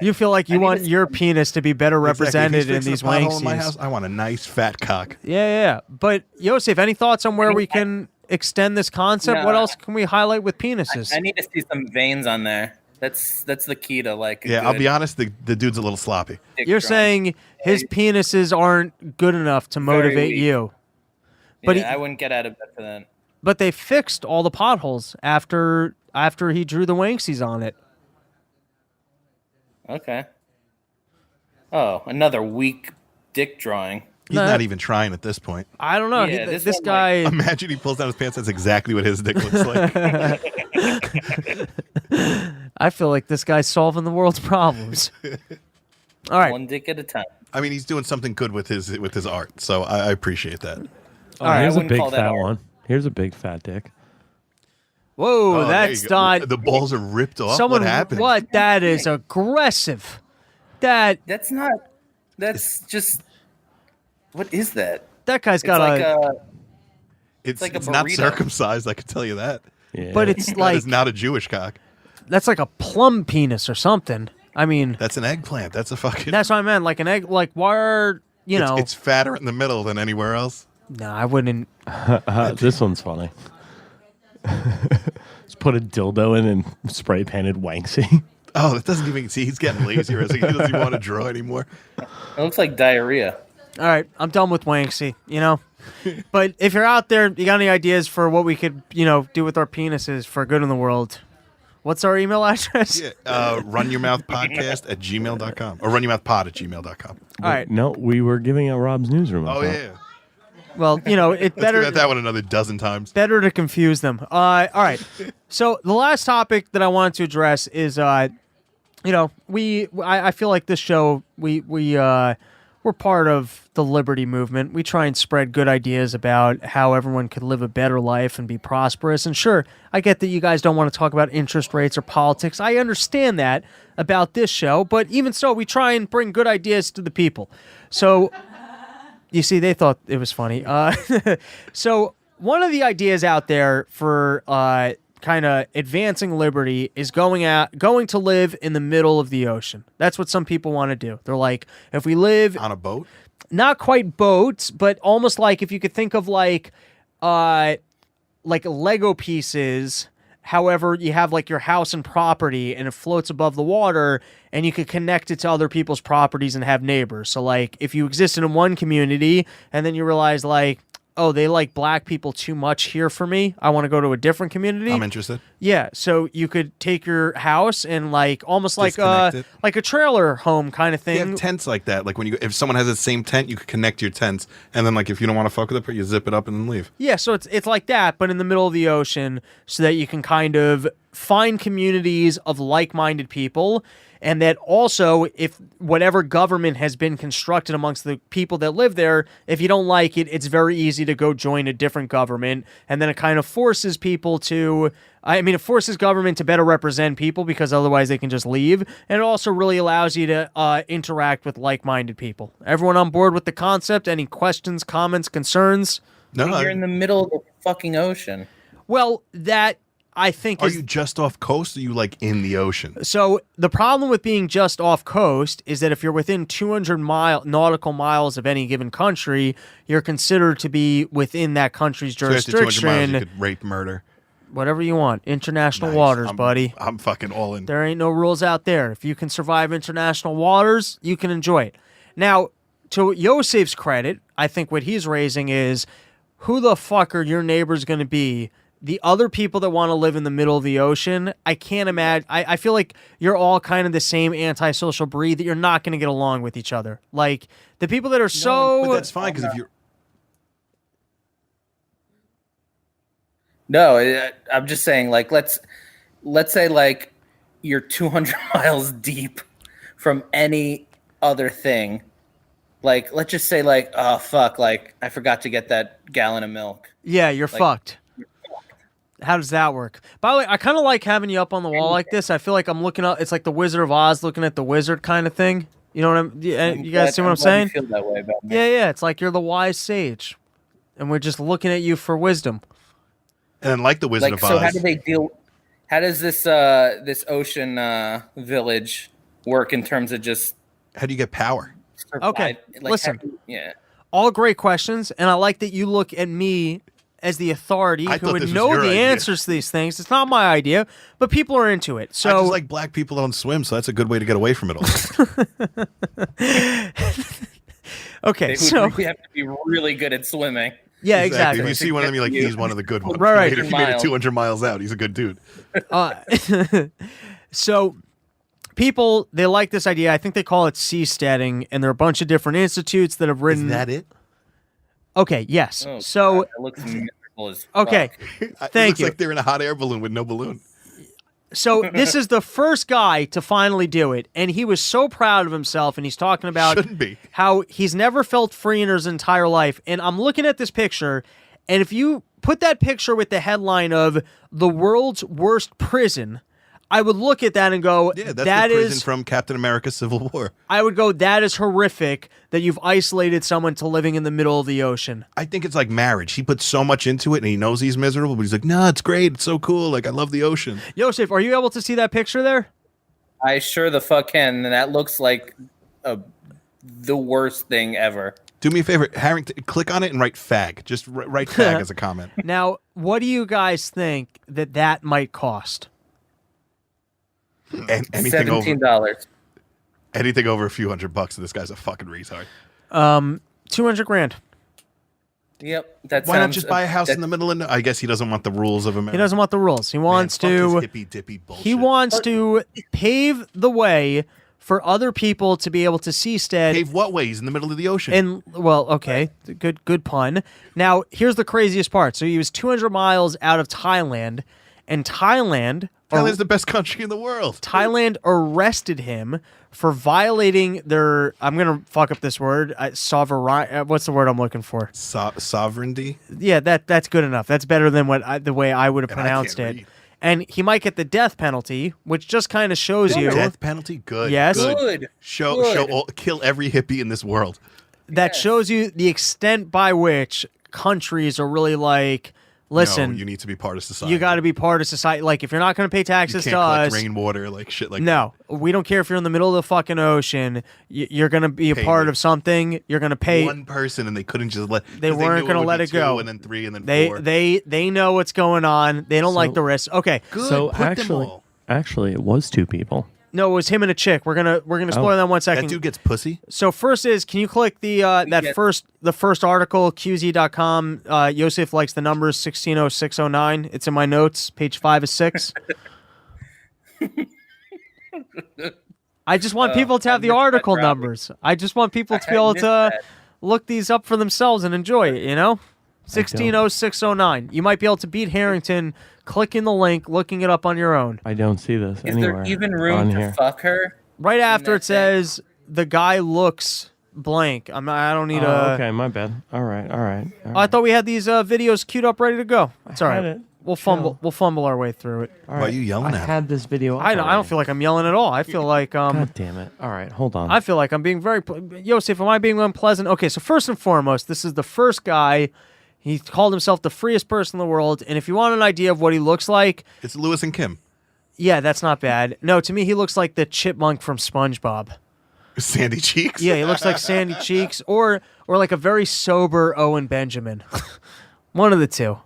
Speaker 2: You feel like you want your penis to be better represented
Speaker 3: Exactly.
Speaker 2: in these
Speaker 3: If he's fixing a pothole in my
Speaker 2: wanksies.
Speaker 3: house, I want a nice fat cock.
Speaker 2: Yeah. But Yosef, any thoughts on where we can extend this concept?
Speaker 6: No,
Speaker 2: What else can we highlight with penises?
Speaker 6: I need to see some veins on there. That's the key to like.
Speaker 3: I'll be honest. The dude's a little sloppy.
Speaker 2: You're saying his penises aren't good enough to motivate
Speaker 6: weak.
Speaker 2: you. But
Speaker 6: I wouldn't get out of bed for that.
Speaker 2: But they fixed all the potholes after he drew the wanksies on it.
Speaker 6: Okay. Oh, another weak dick drawing.
Speaker 3: He's
Speaker 2: No.
Speaker 3: not even trying at this point.
Speaker 2: I don't know.
Speaker 6: Yeah,
Speaker 2: this
Speaker 6: this one,
Speaker 2: guy.
Speaker 3: Imagine he pulls down his pants. That's exactly what his dick looks like.
Speaker 2: I feel like this guy's solving the world's problems. All right.
Speaker 6: One dick at a time.
Speaker 3: I mean, he's doing something good with his art, so I appreciate that.
Speaker 4: Oh,
Speaker 2: right,
Speaker 4: here's
Speaker 6: I
Speaker 4: a
Speaker 6: wouldn't
Speaker 4: big
Speaker 6: call that
Speaker 4: fat
Speaker 6: art.
Speaker 4: one. Here's a big fat dick.
Speaker 2: Whoa,
Speaker 3: Oh, there
Speaker 2: that's
Speaker 3: you go.
Speaker 2: not.
Speaker 3: The balls are ripped off.
Speaker 2: Someone.
Speaker 3: What happened?
Speaker 2: What? That is aggressive.
Speaker 6: That's not. That's just. What is that?
Speaker 2: That guy's
Speaker 6: It's
Speaker 2: got
Speaker 6: like
Speaker 2: a.
Speaker 3: It's,
Speaker 6: like a
Speaker 3: it's not
Speaker 6: burrito.
Speaker 3: circumcised. I can tell you that.
Speaker 4: Yeah.
Speaker 2: But it's
Speaker 3: That
Speaker 2: like
Speaker 3: is not a Jewish cock.
Speaker 2: that's like a plum penis or something. I mean,
Speaker 3: That's an eggplant. That's a fucking.
Speaker 2: that's what I meant. Like an egg. Like why are
Speaker 3: It's fatter in the middle than anywhere else.
Speaker 2: No, I wouldn't.
Speaker 4: This one's funny. Just put a dildo in and spray painted wanksy.
Speaker 3: Oh, that doesn't even see. He's getting lazier. He doesn't even want to draw anymore.
Speaker 6: It looks like diarrhea.
Speaker 2: All right, I'm done with wanksy. But if you're out there, you got any ideas for what we could do with our penises for good in the world? What's our email address?
Speaker 3: Yeah, runyourmouthpodcast@gmail.com or runyourmouthpod@gmail.com.
Speaker 2: All right.
Speaker 4: No, we were giving out Rob's newsroom.
Speaker 3: Oh yeah.
Speaker 2: Well, it's
Speaker 3: Let's
Speaker 2: better.
Speaker 3: give that one another dozen times.
Speaker 2: Better to confuse them. All right. So the last topic that I wanted to address is, I feel like this show we're part of the liberty movement. We try and spread good ideas about how everyone could live a better life and be prosperous. And sure, I get that you guys don't want to talk about interest rates or politics. I understand that about this show, but even so, we try and bring good ideas to the people. So. You see, they thought it was funny. So one of the ideas out there for kind of advancing liberty is going to live in the middle of the ocean. That's what some people want to do. They're like, if we live
Speaker 3: On a boat?
Speaker 2: not quite boats, but almost like if you could think of like Lego pieces. However, you have like your house and property and it floats above the water and you could connect it to other people's properties and have neighbors. So like if you existed in one community and then you realize like, oh, they like black people too much here for me. I want to go to a different community.
Speaker 3: I'm interested.
Speaker 2: Yeah, so you could take your house and like almost like
Speaker 3: Disconnect it.
Speaker 2: like a trailer home kind of
Speaker 3: They
Speaker 2: thing.
Speaker 3: have tents like that. Like if someone has the same tent, you can connect your tents, and then like if you don't want to fuck with it, you zip it up and then leave.
Speaker 2: Yeah, so it's like that, but in the middle of the ocean, so that you can kind of find communities of like-minded people, and that also, if whatever government has been constructed amongst the people that live there, if you don't like it, it's very easy to go join a different government, and then it kind of forces people to. It forces government to better represent people because otherwise they can just leave, and it also really allows you to interact with like-minded people. Everyone on board with the concept? Any questions, comments, concerns?
Speaker 3: No,
Speaker 6: You're in the middle of the fucking ocean.
Speaker 2: Well, that I think
Speaker 3: are
Speaker 2: is...
Speaker 3: you just off coast? Or are you like in the ocean?
Speaker 2: So the problem with being just off coast is that if you're within 200 nautical miles of any given country, you're considered to be within that country's
Speaker 3: So after 200
Speaker 2: jurisdiction.
Speaker 3: miles, you could rape, murder.
Speaker 2: Whatever you want. International
Speaker 3: Nice.
Speaker 2: waters,
Speaker 3: I'm-
Speaker 2: buddy.
Speaker 3: I'm fucking all in.
Speaker 2: There ain't no rules out there. If you can survive international waters, you can enjoy it. Now, to Yosef's credit, I think what he's raising is, who the fuck are your neighbors going to be? The other people that want to live in the middle of the ocean, I can't imagine. I feel like you're all kind of the same antisocial breed that you're not going to get along with each other. Like, the people that are
Speaker 3: But that's fine because if you're
Speaker 6: No, I'm just saying, like, let's. let's say like you're 200 miles deep from any other thing. Like, let's just say like, oh fuck, like I forgot to get that gallon of milk.
Speaker 2: Yeah, you're
Speaker 6: Like,
Speaker 2: fucked. How does that work? By the way, I kind of like having you up on the wall like this. I feel like I'm looking up. It's like the Wizard of Oz looking at the wizard kind of thing. You know what you guys see what I'm saying?
Speaker 6: Feel that way about me.
Speaker 2: Yeah. It's like you're the wise sage, and we're just looking at you for wisdom.
Speaker 3: And then, like the Wizard of Oz.
Speaker 6: So how do they deal? How does this this ocean village work in terms of just
Speaker 3: how do you get power?
Speaker 2: Okay,
Speaker 6: like,
Speaker 2: listen.
Speaker 6: Yeah.
Speaker 2: All great questions, and I like that you look at me as the authority
Speaker 3: I
Speaker 2: who
Speaker 3: thought
Speaker 2: would
Speaker 3: this was
Speaker 2: know
Speaker 3: your
Speaker 2: the
Speaker 3: idea.
Speaker 2: answers to these things. It's not my idea, but people are into it.
Speaker 3: I
Speaker 2: So,
Speaker 3: just like black people don't swim, so that's a good way to get away from it all.
Speaker 2: okay,
Speaker 6: They
Speaker 2: so
Speaker 6: would have to be really good at swimming.
Speaker 2: yeah, exactly.
Speaker 3: If you see one of them, you're like, he's one of the good ones.
Speaker 2: Right.
Speaker 3: He made it 200 miles out. He's a good dude.
Speaker 2: So people, they like this idea. I think they call it seasteading, and there are a bunch of different institutes that have written.
Speaker 3: Is that it?
Speaker 2: Okay, yes.
Speaker 6: Oh,
Speaker 2: So
Speaker 6: God, it looks miserable as fuck.
Speaker 2: okay,
Speaker 3: It
Speaker 2: Thank
Speaker 3: looks
Speaker 2: you.
Speaker 3: like they're in a hot air balloon with no balloon.
Speaker 2: so this is the first guy to finally do it, and he was so proud of himself, and he's talking about
Speaker 3: Shouldn't be.
Speaker 2: how he's never felt free in his entire life. And I'm looking at this picture, and if you put that picture with the headline of the world's worst prison, I would look at that and go,
Speaker 3: Yeah, that's
Speaker 2: that
Speaker 3: the prison
Speaker 2: is,
Speaker 3: from Captain America Civil War.
Speaker 2: I would go, that is horrific that you've isolated someone to living in the middle of the ocean.
Speaker 3: I think it's like marriage. He puts so much into it, and he knows he's miserable, but he's like, no, it's great. It's so cool. Like, I love the ocean.
Speaker 2: Yosef, are you able to see that picture there?
Speaker 6: I sure the fuck can, and that looks like the worst thing ever.
Speaker 3: Do me a favor, Harrington, click on it and write fag. Just write fag as a comment.
Speaker 2: Now, what do you guys think that might cost?
Speaker 3: And anything over
Speaker 6: $17.
Speaker 3: anything over a few $100, this guy's a fucking retard.
Speaker 2: 200 grand.
Speaker 6: Yep. That
Speaker 3: Why not
Speaker 6: sounds-
Speaker 3: just buy a house
Speaker 6: that-
Speaker 3: in the middle of? I guess he doesn't want the rules of America.
Speaker 2: He doesn't want the rules. He wants
Speaker 3: Man,
Speaker 2: to.
Speaker 3: fuck his hippy dippy bullshit.
Speaker 2: He wants to pave the way for other people to be able to seastead.
Speaker 3: Pave what way? He's in the middle of the ocean.
Speaker 2: And well, okay, good pun. Now, here's the craziest part. So he was 200 miles out of Thailand, and Thailand's
Speaker 3: the best country in the world.
Speaker 2: Thailand arrested him for violating their. I'm gonna fuck up this word. Sovereign. What's the word I'm looking for?
Speaker 3: Sovereignty.
Speaker 2: Yeah, that's good enough. That's better than the way I would have
Speaker 3: And I
Speaker 2: pronounced
Speaker 3: can't
Speaker 2: it.
Speaker 3: read.
Speaker 2: And he might get the death penalty, which just kind of shows you
Speaker 3: Death penalty. Good.
Speaker 2: Yes.
Speaker 6: Good.
Speaker 3: Show. Kill every hippie in this world.
Speaker 2: that shows you the extent by which countries are really like, listen,
Speaker 3: No, you need to be part of society.
Speaker 2: you got to be part of society. Like, if you're not going to pay
Speaker 3: You
Speaker 2: taxes
Speaker 3: can't
Speaker 2: to
Speaker 3: collect
Speaker 2: us,
Speaker 3: rainwater, like shit, like
Speaker 2: no, we don't care if you're in the middle of the fucking ocean. You're going to be a
Speaker 3: Pay
Speaker 2: part
Speaker 3: me.
Speaker 2: of something. You're going to pay.
Speaker 3: one person, and they couldn't just let.
Speaker 2: They
Speaker 3: 'cause
Speaker 2: weren't
Speaker 3: knew
Speaker 2: gonna
Speaker 3: would
Speaker 2: let
Speaker 3: be
Speaker 2: it go.
Speaker 3: two, and then 3, and then
Speaker 2: They
Speaker 3: 4.
Speaker 2: they know what's going on. They don't like the risk. Okay,
Speaker 3: Good.
Speaker 4: So
Speaker 3: put them
Speaker 4: actually,
Speaker 3: all.
Speaker 4: actually, it was 2 people.
Speaker 2: no, it was him and a chick. We're gonna explore that in 1 second.
Speaker 3: That dude gets pussy.
Speaker 2: So first is, can you click the first article, QZ.com? Yosef likes the numbers 160609. It's in my notes, page 5 of 6. I just want people to have
Speaker 6: I
Speaker 2: the
Speaker 6: missed that,
Speaker 2: article
Speaker 6: Robbie.
Speaker 2: numbers. I just want people to
Speaker 6: I
Speaker 2: be able
Speaker 6: missed
Speaker 2: to
Speaker 6: that.
Speaker 2: look these up for themselves and enjoy it, you know? 160609. You might be able to beat Harrington clicking the link, looking it up on your own.
Speaker 4: I don't see this
Speaker 6: Is
Speaker 4: anywhere
Speaker 6: there even
Speaker 4: on
Speaker 6: room to
Speaker 4: here.
Speaker 6: fuck her?
Speaker 2: Right after it
Speaker 6: that thing?
Speaker 2: says the guy looks blank. I don't need a.
Speaker 4: Okay, my bad. All right.
Speaker 2: I thought we had these videos queued up, ready to go. It's all
Speaker 4: had
Speaker 2: right.
Speaker 4: it.
Speaker 2: We'll fumble our way through it.
Speaker 3: Why are you yelling
Speaker 4: I
Speaker 3: at him?
Speaker 4: had this video. Up
Speaker 2: I don't
Speaker 4: already.
Speaker 2: feel like I'm yelling at all. I feel like
Speaker 4: God damn it! All right, hold on.
Speaker 2: I feel like I'm being very Yosef. Am I being unpleasant? Okay, so first and foremost, this is the first guy. He called himself the freest person in the world, and if you want an idea of what he looks like,
Speaker 3: It's Lewis and Kim.
Speaker 2: yeah, that's not bad. No, to me, he looks like the chipmunk from SpongeBob.
Speaker 3: Sandy cheeks.
Speaker 2: Yeah, he looks like Sandy Cheeks, or like a very sober Owen Benjamin. One of the two.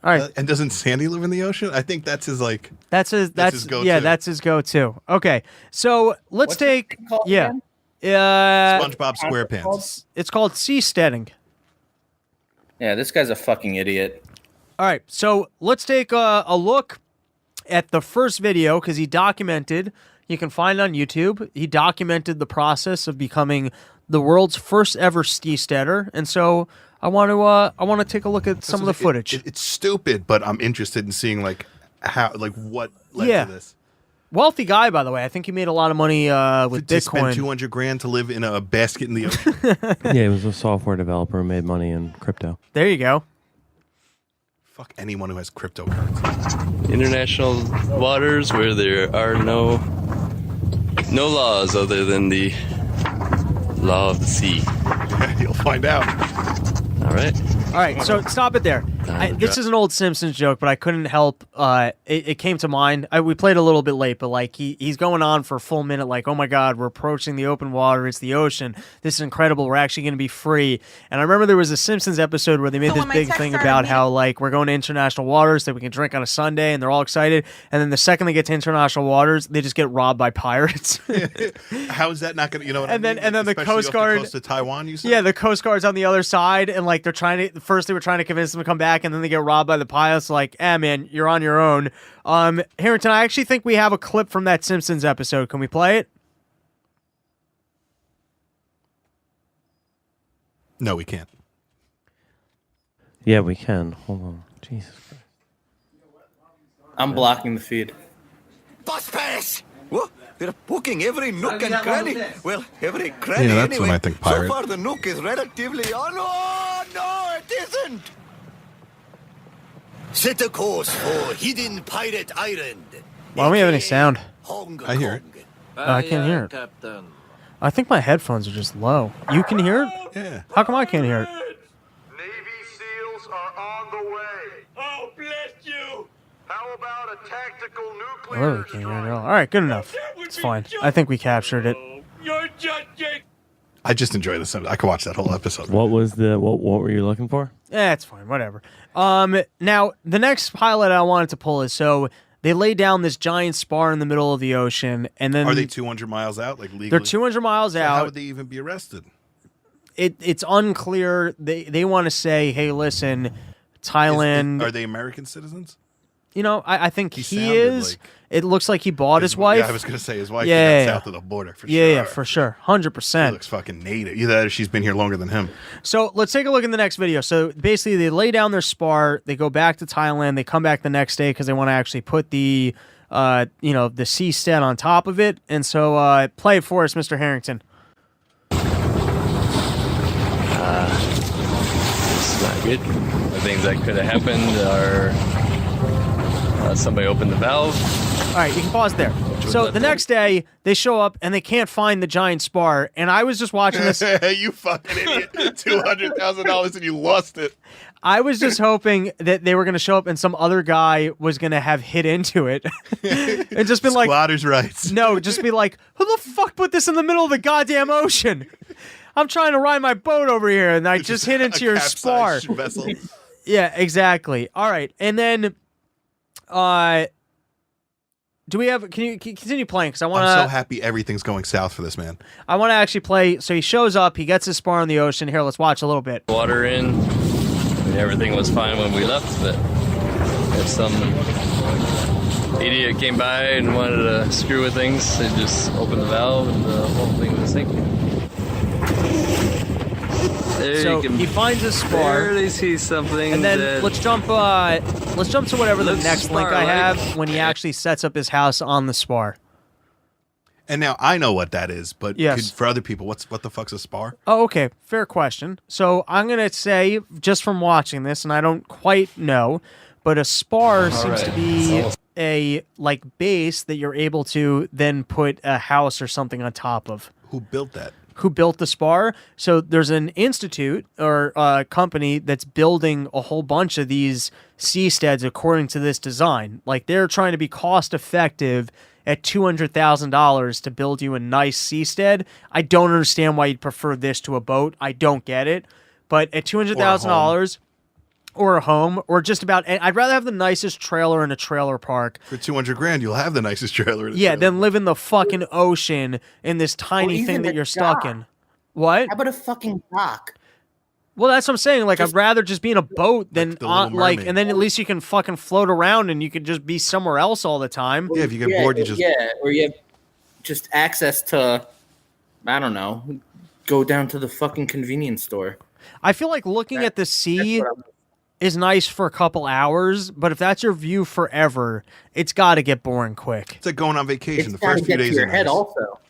Speaker 2: All right,
Speaker 3: And doesn't Sandy live in the ocean? I think that's his like.
Speaker 2: that's his
Speaker 3: go-to.
Speaker 2: yeah, that's his go-to. Okay, so let's
Speaker 6: What's the
Speaker 2: take
Speaker 6: thing called
Speaker 2: yeah.
Speaker 6: again?
Speaker 3: SpongeBob SquarePants.
Speaker 2: It's called seasteading.
Speaker 6: Yeah, this guy's a fucking idiot.
Speaker 2: All right, so let's take a look at the first video because he documented. You can find it on YouTube. He documented the process of becoming the world's first ever seasteader, and so I want to take a look at some of the footage.
Speaker 3: It's stupid, but I'm interested in seeing like how, like what led to this.
Speaker 2: Wealthy guy, by the way. I think he made a lot of money with
Speaker 3: to
Speaker 2: Bitcoin.
Speaker 3: Spend $200,000 to live in a basket in the ocean.
Speaker 7: Yeah, he was a software developer and made money in crypto.
Speaker 2: There you go.
Speaker 3: Fuck anyone who has cryptocurrency.
Speaker 8: International waters where there are no laws other than the law of the sea.
Speaker 3: You'll find out.
Speaker 8: All right,
Speaker 2: so stop it there. This is an old Simpsons joke, but I couldn't help. It came to mind. We played a little bit late, but like he's going on for a full minute, like, oh my God, we're approaching the open water. It's the ocean. This is incredible. We're actually going to be free. And I remember there was a Simpsons episode where they made this big thing about how like we're going to international waters that we can drink on a Sunday, and they're all excited. And then the second they get to international waters, they just get robbed by pirates.
Speaker 3: How is that not going to, you know what I mean?
Speaker 2: And then the
Speaker 3: Especially
Speaker 2: Coast
Speaker 3: off the
Speaker 2: Guard.
Speaker 3: coast of Taiwan, you said?
Speaker 2: Yeah, the Coast Guard's on the other side, and like they're trying to. First, they were trying to convince them to come back, and then they get robbed by the pilots. Like, man, you're on your own. Harrington, I actually think we have a clip from that Simpsons episode. Can we play it?
Speaker 3: No, we can't.
Speaker 7: Yeah, we can. Hold on. Jesus Christ.
Speaker 6: I'm blocking the feed.
Speaker 9: Bus pass! What? They're booking every nook and cranny. Well, every cranny
Speaker 3: Yeah, that's
Speaker 9: anyway.
Speaker 3: when I think pirate.
Speaker 9: So far, the nook is relatively... Oh, no, it isn't! Set a course for Hidden Pirate Island.
Speaker 2: Why don't we have any sound?
Speaker 3: I hear it.
Speaker 2: I can't hear it. I think my headphones are just low. You can hear it?
Speaker 3: Yeah.
Speaker 2: How come I can't hear it?
Speaker 10: Navy SEALs are on the way. Oh, bless you! How about a tactical
Speaker 2: I
Speaker 10: nuclear
Speaker 2: literally can't hear it at all. All right, good enough. It's fine. I think we captured it.
Speaker 10: You're judging!
Speaker 3: I just enjoy this. I could watch that whole episode.
Speaker 7: What was the what were you looking for?
Speaker 2: Yeah, it's fine. Whatever. Now, the next pilot I wanted to pull is, so they lay down this giant spar in the middle of the ocean, and then...
Speaker 3: Are they 200 miles out, like legally?
Speaker 2: They're 200 miles
Speaker 3: So
Speaker 2: out.
Speaker 3: how would they even be arrested?
Speaker 2: It's unclear. They want to say, hey, listen, Thailand...
Speaker 3: Are they American citizens?
Speaker 2: You know, I think he
Speaker 3: sounded
Speaker 2: is.
Speaker 3: like
Speaker 2: It looks like he bought his wife.
Speaker 3: Yeah, I was going to say his wife
Speaker 2: Yeah,
Speaker 3: is
Speaker 2: yeah.
Speaker 3: south of the border for sure.
Speaker 2: Yeah, for sure.
Speaker 3: She
Speaker 2: 100%.
Speaker 3: looks fucking native. Either that or she's been here longer than him.
Speaker 2: So let's take a look in the next video. So basically, they lay down their spar. They go back to Thailand. They come back the next day because they want to actually put the, the seastead on top of it. And so play it for us, Mr. Harrington.
Speaker 8: It's not good. The things that could have happened are somebody opened the valve.
Speaker 2: All right, you can pause there. So the next day, they show up and they can't find the giant spar. And I was just watching this.
Speaker 3: You fucking idiot. $200,000 and you lost it.
Speaker 2: I was just hoping that they were going to show up and some other guy was going to have hit into it. And just been like,
Speaker 3: Squatters' rights.
Speaker 2: no, just be like, who the fuck put this in the middle of the goddamn ocean? I'm trying to ride my boat over here and I just hit into your spar.
Speaker 3: Vessel.
Speaker 2: Yeah, exactly. All right. And then, do we have, can you continue playing? Because I want to.
Speaker 3: I'm so happy everything's going south for this man.
Speaker 2: I want to actually play. So he shows up, he gets his spar in the ocean. Here, let's watch a little bit.
Speaker 8: Water in. Everything was fine when we left, but if some idiot came by and wanted to screw with things, they just opened the valve and the whole thing was sinking. There
Speaker 2: So
Speaker 8: you can
Speaker 2: he finds his spar.
Speaker 8: barely see something.
Speaker 2: And then
Speaker 8: that
Speaker 2: let's jump to whatever the
Speaker 8: looks
Speaker 2: next link I
Speaker 8: spar-like.
Speaker 2: have when he actually sets up his house on the spar.
Speaker 3: And now I know what that is, but
Speaker 2: Yes.
Speaker 3: for other people, what the fuck's a spar?
Speaker 2: Oh, okay. Fair question. So I'm going to say, just from watching this, and I don't quite know, but a spar seems to be a base that you're able to then put a house or something on top of.
Speaker 3: Who built that?
Speaker 2: Who built the spar? So there's an institute or a company that's building a whole bunch of these seasteads according to this design. Like they're trying to be cost effective at $200,000 to build you a nice seastead. I don't understand why you'd prefer this to a boat. I don't get it. But at $200,000 or a home or just about, I'd rather have the nicest trailer in a trailer park.
Speaker 3: For $200,000, you'll have the nicest trailer.
Speaker 2: Yeah, than live in the fucking ocean in this tiny
Speaker 6: even
Speaker 2: thing that
Speaker 6: a
Speaker 2: you're stuck
Speaker 6: dock.
Speaker 2: in. What?
Speaker 6: How about a fucking dock?
Speaker 2: Well, that's what I'm saying. Like, I'd rather just be in a boat than
Speaker 3: the Little Mermaid.
Speaker 2: and then at least you can fucking float around and you could just be somewhere else all the time.
Speaker 3: Yeah, if you get bored, you just
Speaker 6: or you have just access to, I don't know, go down to the fucking convenience store.
Speaker 2: I feel like looking at the sea is nice for a couple hours, but if that's your view forever, it's got to get boring quick.
Speaker 3: It's like going on vacation.
Speaker 6: It's
Speaker 3: The first few
Speaker 6: get to
Speaker 3: days
Speaker 6: your
Speaker 3: are
Speaker 6: head
Speaker 3: nice.
Speaker 6: also.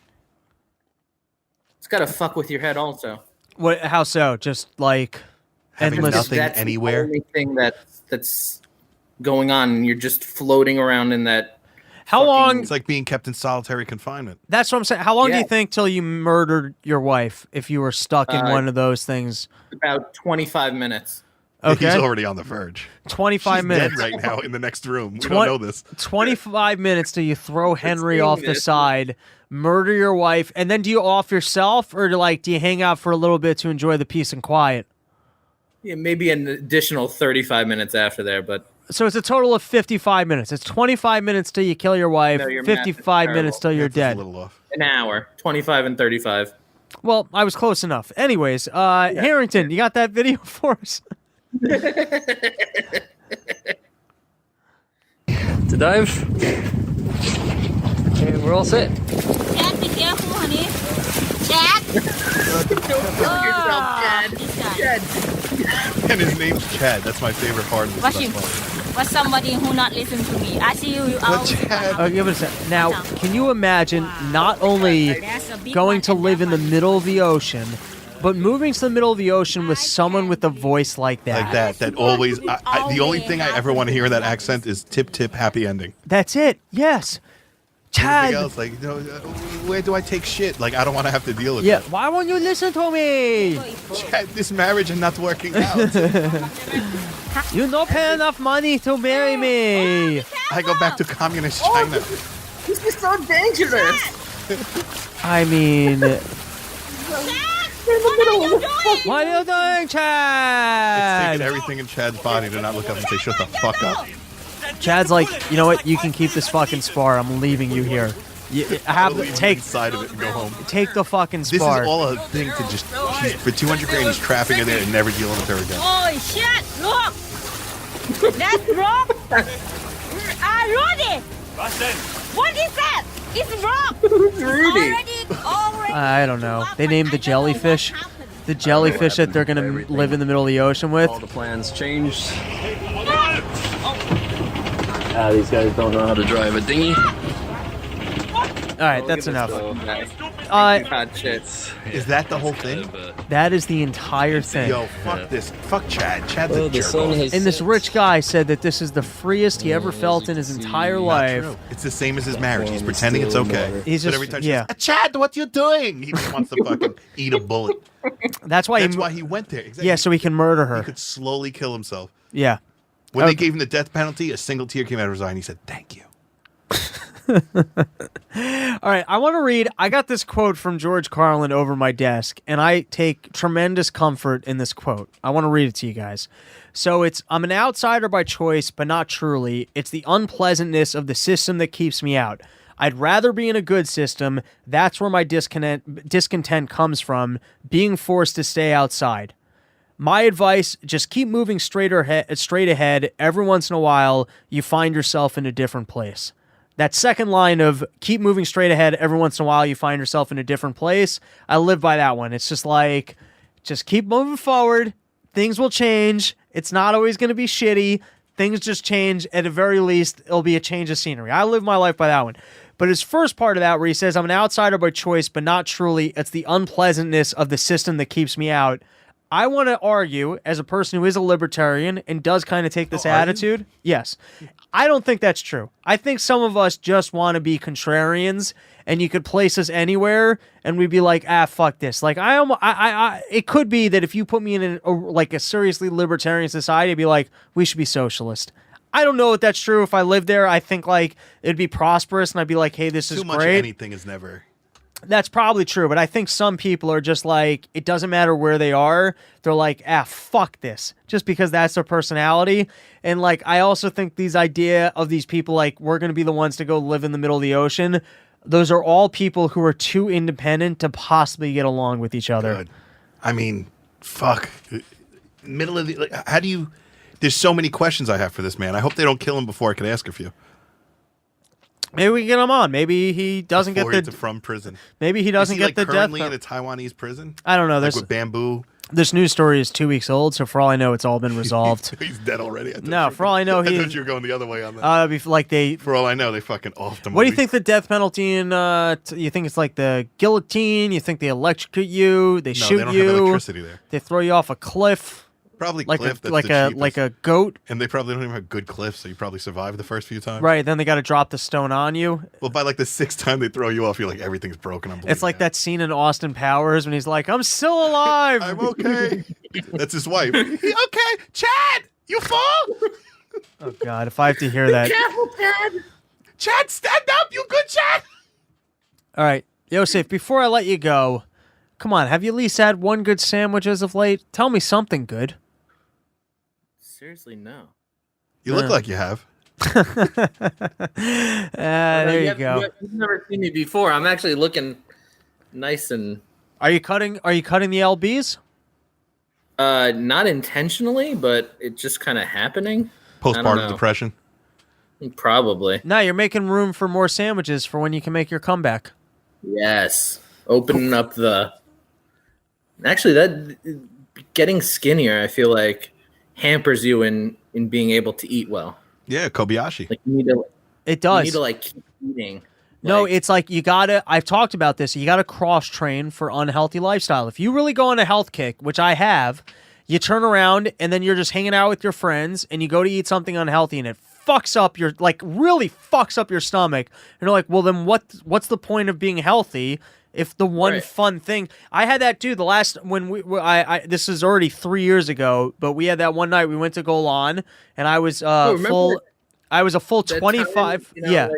Speaker 6: It's got to fuck with your head also.
Speaker 2: What? How so? Just like
Speaker 3: Having
Speaker 2: endless.
Speaker 3: nothing
Speaker 6: That's
Speaker 3: anywhere.
Speaker 6: the only thing that's going on, and you're just floating around in that.
Speaker 2: How long?
Speaker 3: It's like being kept in solitary confinement.
Speaker 2: That's what I'm saying. How long do
Speaker 6: Yeah.
Speaker 2: you think till you murdered your wife if you were stuck in one of those things?
Speaker 6: About 25 minutes.
Speaker 2: Okay.
Speaker 3: He's already on the verge.
Speaker 2: 25
Speaker 3: She's
Speaker 2: minutes.
Speaker 3: dead right now in the next room. We
Speaker 2: Twen-
Speaker 3: don't know this.
Speaker 2: 25 minutes till you throw Henry
Speaker 6: seeing
Speaker 2: off the
Speaker 6: this.
Speaker 2: side, murder your wife, and then do you off yourself, or do you hang out for a little bit to enjoy the peace and quiet?
Speaker 6: Yeah, maybe an additional 35 minutes after there, but
Speaker 2: So it's a total of 55 minutes. It's 25 minutes till you kill your wife,
Speaker 6: No, your math is
Speaker 2: 55 minutes till you're
Speaker 3: That's a
Speaker 2: dead.
Speaker 3: little off.
Speaker 6: an hour, 25 and 35.
Speaker 2: Well, I was close enough. Anyways, Harrington, you got that video for us?
Speaker 8: To dive? Okay, we're all set.
Speaker 11: Chad, be careful, honey. Chad.
Speaker 3: And his name's Chad. That's my favorite part of this.
Speaker 11: Watch
Speaker 3: stuff.
Speaker 11: him. Was somebody who not listen to me. I see you. You always.
Speaker 2: Give it a second. Now, can you imagine not only going to live in the middle of the ocean, but moving to the middle of the ocean with someone with a voice like that?
Speaker 3: Like that. That always. The only thing I ever want to hear in that accent is tip tip happy ending.
Speaker 2: That's it. Yes.
Speaker 3: Everything
Speaker 2: Chad.
Speaker 3: else, like, where do I take shit? Like, I don't want to have to deal with
Speaker 2: Yeah.
Speaker 3: it.
Speaker 2: Why won't you listen to me?
Speaker 3: Chad, this marriage is not working out.
Speaker 2: You don't pay enough money to marry me.
Speaker 3: I go back to communist China.
Speaker 6: This is so dangerous.
Speaker 2: I mean,
Speaker 11: Chad, what are you doing?
Speaker 2: what are you doing,
Speaker 3: It's
Speaker 2: Chad?
Speaker 3: taking everything in Chad's body to not look up and say, shut the fuck up.
Speaker 2: Chad's like, you know what? You can keep this fucking spar. I'm leaving you here. I have to
Speaker 3: Leave him
Speaker 2: take
Speaker 3: inside of it and go home.
Speaker 2: the fucking
Speaker 3: This
Speaker 2: spar.
Speaker 3: is all a thing to just, for 200 grand, he's trapping her there and never dealing with her again.
Speaker 11: Oh shit! Look, that's rock. Rudy. What is that? It's rock.
Speaker 6: Rudy.
Speaker 11: Already.
Speaker 2: I don't know. They named the jellyfish. The jellyfish that they're gonna live in the middle of the ocean with.
Speaker 8: All the plans changed. These guys don't know how to drive a dinghy.
Speaker 2: All right, that's enough.
Speaker 6: Hot shit.
Speaker 3: Is that the whole thing?
Speaker 2: That is the entire thing.
Speaker 3: Yo, fuck this. Fuck Chad. Chad's a
Speaker 8: The
Speaker 3: jerk
Speaker 8: sun
Speaker 3: off.
Speaker 8: has
Speaker 2: And this
Speaker 8: set.
Speaker 2: rich guy said that this is the freest he ever felt in his entire life.
Speaker 3: True. It's the same as his marriage. He's pretending it's okay.
Speaker 2: He's
Speaker 3: But
Speaker 2: just-
Speaker 3: every time she
Speaker 2: yeah.
Speaker 3: says, Chad, what you doing? He just wants to fucking eat a bullet.
Speaker 2: That's why
Speaker 3: That's why he went there. Exactly.
Speaker 2: Yeah, so he can murder
Speaker 3: He
Speaker 2: her.
Speaker 3: could slowly kill himself.
Speaker 2: Yeah.
Speaker 3: When they
Speaker 2: Okay.
Speaker 3: gave him the death penalty, a single tear came out of his eye, and he said, "Thank you."
Speaker 2: All right, I want to read. I got this quote from George Carlin over my desk, and I take tremendous comfort in this quote. I want to read it to you guys. So it's, I'm an outsider by choice, but not truly. It's the unpleasantness of the system that keeps me out. I'd rather be in a good system. That's where my discontent comes from, being forced to stay outside. My advice, just keep moving straight ahead. Every once in a while, you find yourself in a different place. That second line of keep moving straight ahead, every once in a while, you find yourself in a different place. I live by that one. It's just like, just keep moving forward. Things will change. It's not always going to be shitty. Things just change. At the very least, it'll be a change of scenery. I live my life by that one. But his first part of that, where he says, I'm an outsider by choice, but not truly, it's the unpleasantness of the system that keeps me out. I want to argue, as a person who is a libertarian and does kind of take this attitude, yes, I don't think that's true. I think some of us just want to be contrarians, and you could place us anywhere, and we'd be like, fuck this. Like, it could be that if you put me in a seriously libertarian society, I'd be like, we should be socialist. I don't know if that's true. If I lived there, I think like it'd be prosperous, and I'd be like, hey, this is
Speaker 3: Too much
Speaker 2: great.
Speaker 3: of anything is never.
Speaker 2: That's probably true, but I think some people are just like, it doesn't matter where they are. They're like, fuck this, just because that's their personality. And like, I also think these idea of these people, like, we're going to be the ones to go live in the middle of the ocean. Those are all people who are too independent to possibly get along with each other.
Speaker 3: Good. I mean, fuck. Middle of the, like, how do you, there's so many questions I have for this man. I hope they don't kill him before I can ask a few.
Speaker 2: Maybe we can get him on. Maybe he doesn't
Speaker 3: Before
Speaker 2: get
Speaker 3: he's from prison.
Speaker 2: Maybe he doesn't
Speaker 3: Is he,
Speaker 2: get the death
Speaker 3: currently
Speaker 2: penalty.
Speaker 3: in a Taiwanese prison?
Speaker 2: I don't know.
Speaker 3: Like
Speaker 2: There's
Speaker 3: with bamboo.
Speaker 2: This news story is 2 weeks old, so for all I know, it's all been resolved.
Speaker 3: He's dead already.
Speaker 2: No, for all I know,
Speaker 3: I thought you were going the other way on that.
Speaker 2: Like they.
Speaker 3: For all I know, they fucking offed him.
Speaker 2: What do you think the death penalty in? You think it's like the guillotine? You think they electrocute you? They shoot
Speaker 3: they don't
Speaker 2: you?
Speaker 3: have electricity there.
Speaker 2: They throw you off a cliff.
Speaker 3: Probably
Speaker 2: like
Speaker 3: cliff.
Speaker 2: a, like a goat.
Speaker 3: And they probably don't even have good cliffs, so you probably survive the first few times.
Speaker 2: Right. Then they got to drop the stone on you.
Speaker 3: Well, by like the sixth time they throw you off, you're like everything's broken.
Speaker 2: It's like that scene in Austin Powers when he's like, "I'm still alive.
Speaker 3: I'm okay." That's his wife. Okay, Chad, you fall.
Speaker 2: Oh God, if I have to hear that.
Speaker 11: Careful, Chad.
Speaker 3: Chad, stand up. You good, Chad?
Speaker 2: All right, Yosef. Before I let you go, come on. Have you at least had one good sandwich as of late? Tell me something good.
Speaker 6: Seriously, no.
Speaker 3: You look like you have.
Speaker 2: There you go.
Speaker 6: You've never seen me before. I'm actually looking nice and.
Speaker 2: Are you cutting the LBs?
Speaker 6: Not intentionally, but it's just kind of happening.
Speaker 3: Postpartum depression.
Speaker 6: Probably.
Speaker 2: No, you're making room for more sandwiches for when you can make your comeback.
Speaker 6: Yes, opening up the. Actually, that getting skinnier, I feel like, hampers you in being able to eat well.
Speaker 3: Yeah, Kobayashi.
Speaker 6: Like you need to.
Speaker 2: It does.
Speaker 6: You need to like keep eating.
Speaker 2: No, it's like you gotta. I've talked about this. You gotta cross train for unhealthy lifestyle. If you really go on a health kick, which I have, you turn around and then you're just hanging out with your friends, and you go to eat something unhealthy, and it fucks up your really fucks up your stomach. And you're like, well, then what's the point of being healthy? If the one fun thing I had that too, the last when this is already 3 years ago, but we had that one night we went to Golan and I was full. I was a full 25. Like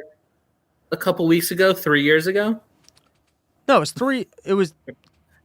Speaker 6: a couple weeks ago, 3 years ago.
Speaker 2: No, it was 3. It was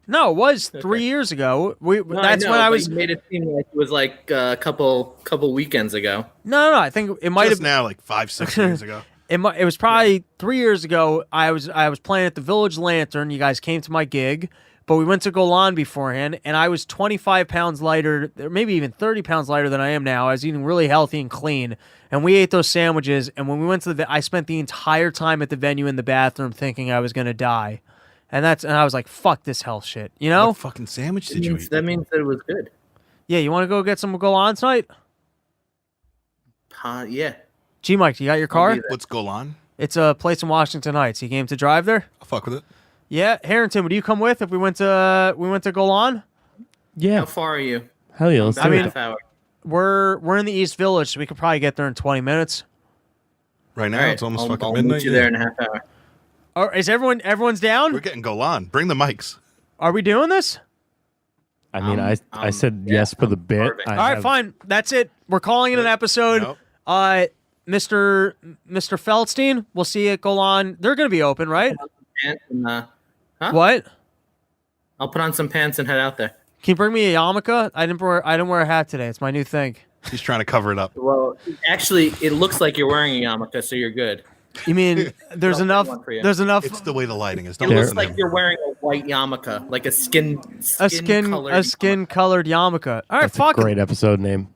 Speaker 2: 3 years ago. That's when I was.
Speaker 6: You made it seem like it was like a couple weekends ago.
Speaker 2: No. I think it might have
Speaker 3: now like 5-6 years ago.
Speaker 2: It was probably 3 years ago. I was playing at the Village Lantern. You guys came to my gig, but we went to Golan beforehand, and I was 25 pounds lighter, maybe even 30 pounds lighter than I am now. I was eating really healthy and clean, and we ate those sandwiches. And when we went to I spent the entire time at the venue in the bathroom thinking I was gonna die, and I was like, "Fuck this health shit," you know?
Speaker 3: What fucking sandwich did you eat?
Speaker 6: That means that it was good.
Speaker 2: Yeah, you want to go get some Golan tonight?
Speaker 6: Yeah.
Speaker 2: G Mike, you got your car?
Speaker 3: What's Golan?
Speaker 2: It's a place in Washington Heights. You game to drive there?
Speaker 3: I'll fuck with it.
Speaker 2: Yeah, Harrington, would you come with if we went to Golan?
Speaker 7: Yeah.
Speaker 6: How far are you?
Speaker 7: Hell yeah. Let's do it.
Speaker 6: Half hour.
Speaker 2: We're in the East Village, so we could probably get there in 20 minutes.
Speaker 3: Right now, it's almost fucking
Speaker 6: I'll
Speaker 3: midnight.
Speaker 6: meet you there in a half hour.
Speaker 2: Is everyone's down?
Speaker 3: We're getting Golan. Bring the mics.
Speaker 2: Are we doing this?
Speaker 7: I mean, I said yes for the bit.
Speaker 2: All right, fine. That's it. We're calling it an episode.
Speaker 3: Nope.
Speaker 2: Mr. Feldstein, we'll see you at Golan. They're going to be open, right? What?
Speaker 6: I'll put on some pants and head out there.
Speaker 2: Can you bring me a yarmulke? I didn't wear a hat today. It's my new thing.
Speaker 3: He's trying to cover it up.
Speaker 6: Well, actually, it looks like you're wearing a yarmulke, so you're good.
Speaker 2: You mean there's enough? There's enough.
Speaker 3: It's the way the lighting is.
Speaker 6: It looks like you're wearing a white yarmulke, like a skin
Speaker 2: colored yarmulke. All right,
Speaker 7: That's
Speaker 2: fuck
Speaker 7: a great episode name.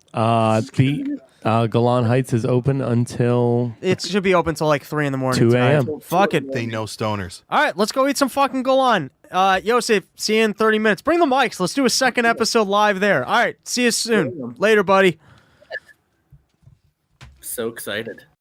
Speaker 7: Golan Heights is open until
Speaker 2: it should be open till like 3 in the morning.
Speaker 7: 2 a.m.
Speaker 2: Fuck it.
Speaker 3: They know stoners.
Speaker 2: All right, let's go eat some fucking Golan. Yosef, see you in 30 minutes. Bring the mics. Let's do a second episode live there. All right, see you soon. Later, buddy.
Speaker 6: So excited.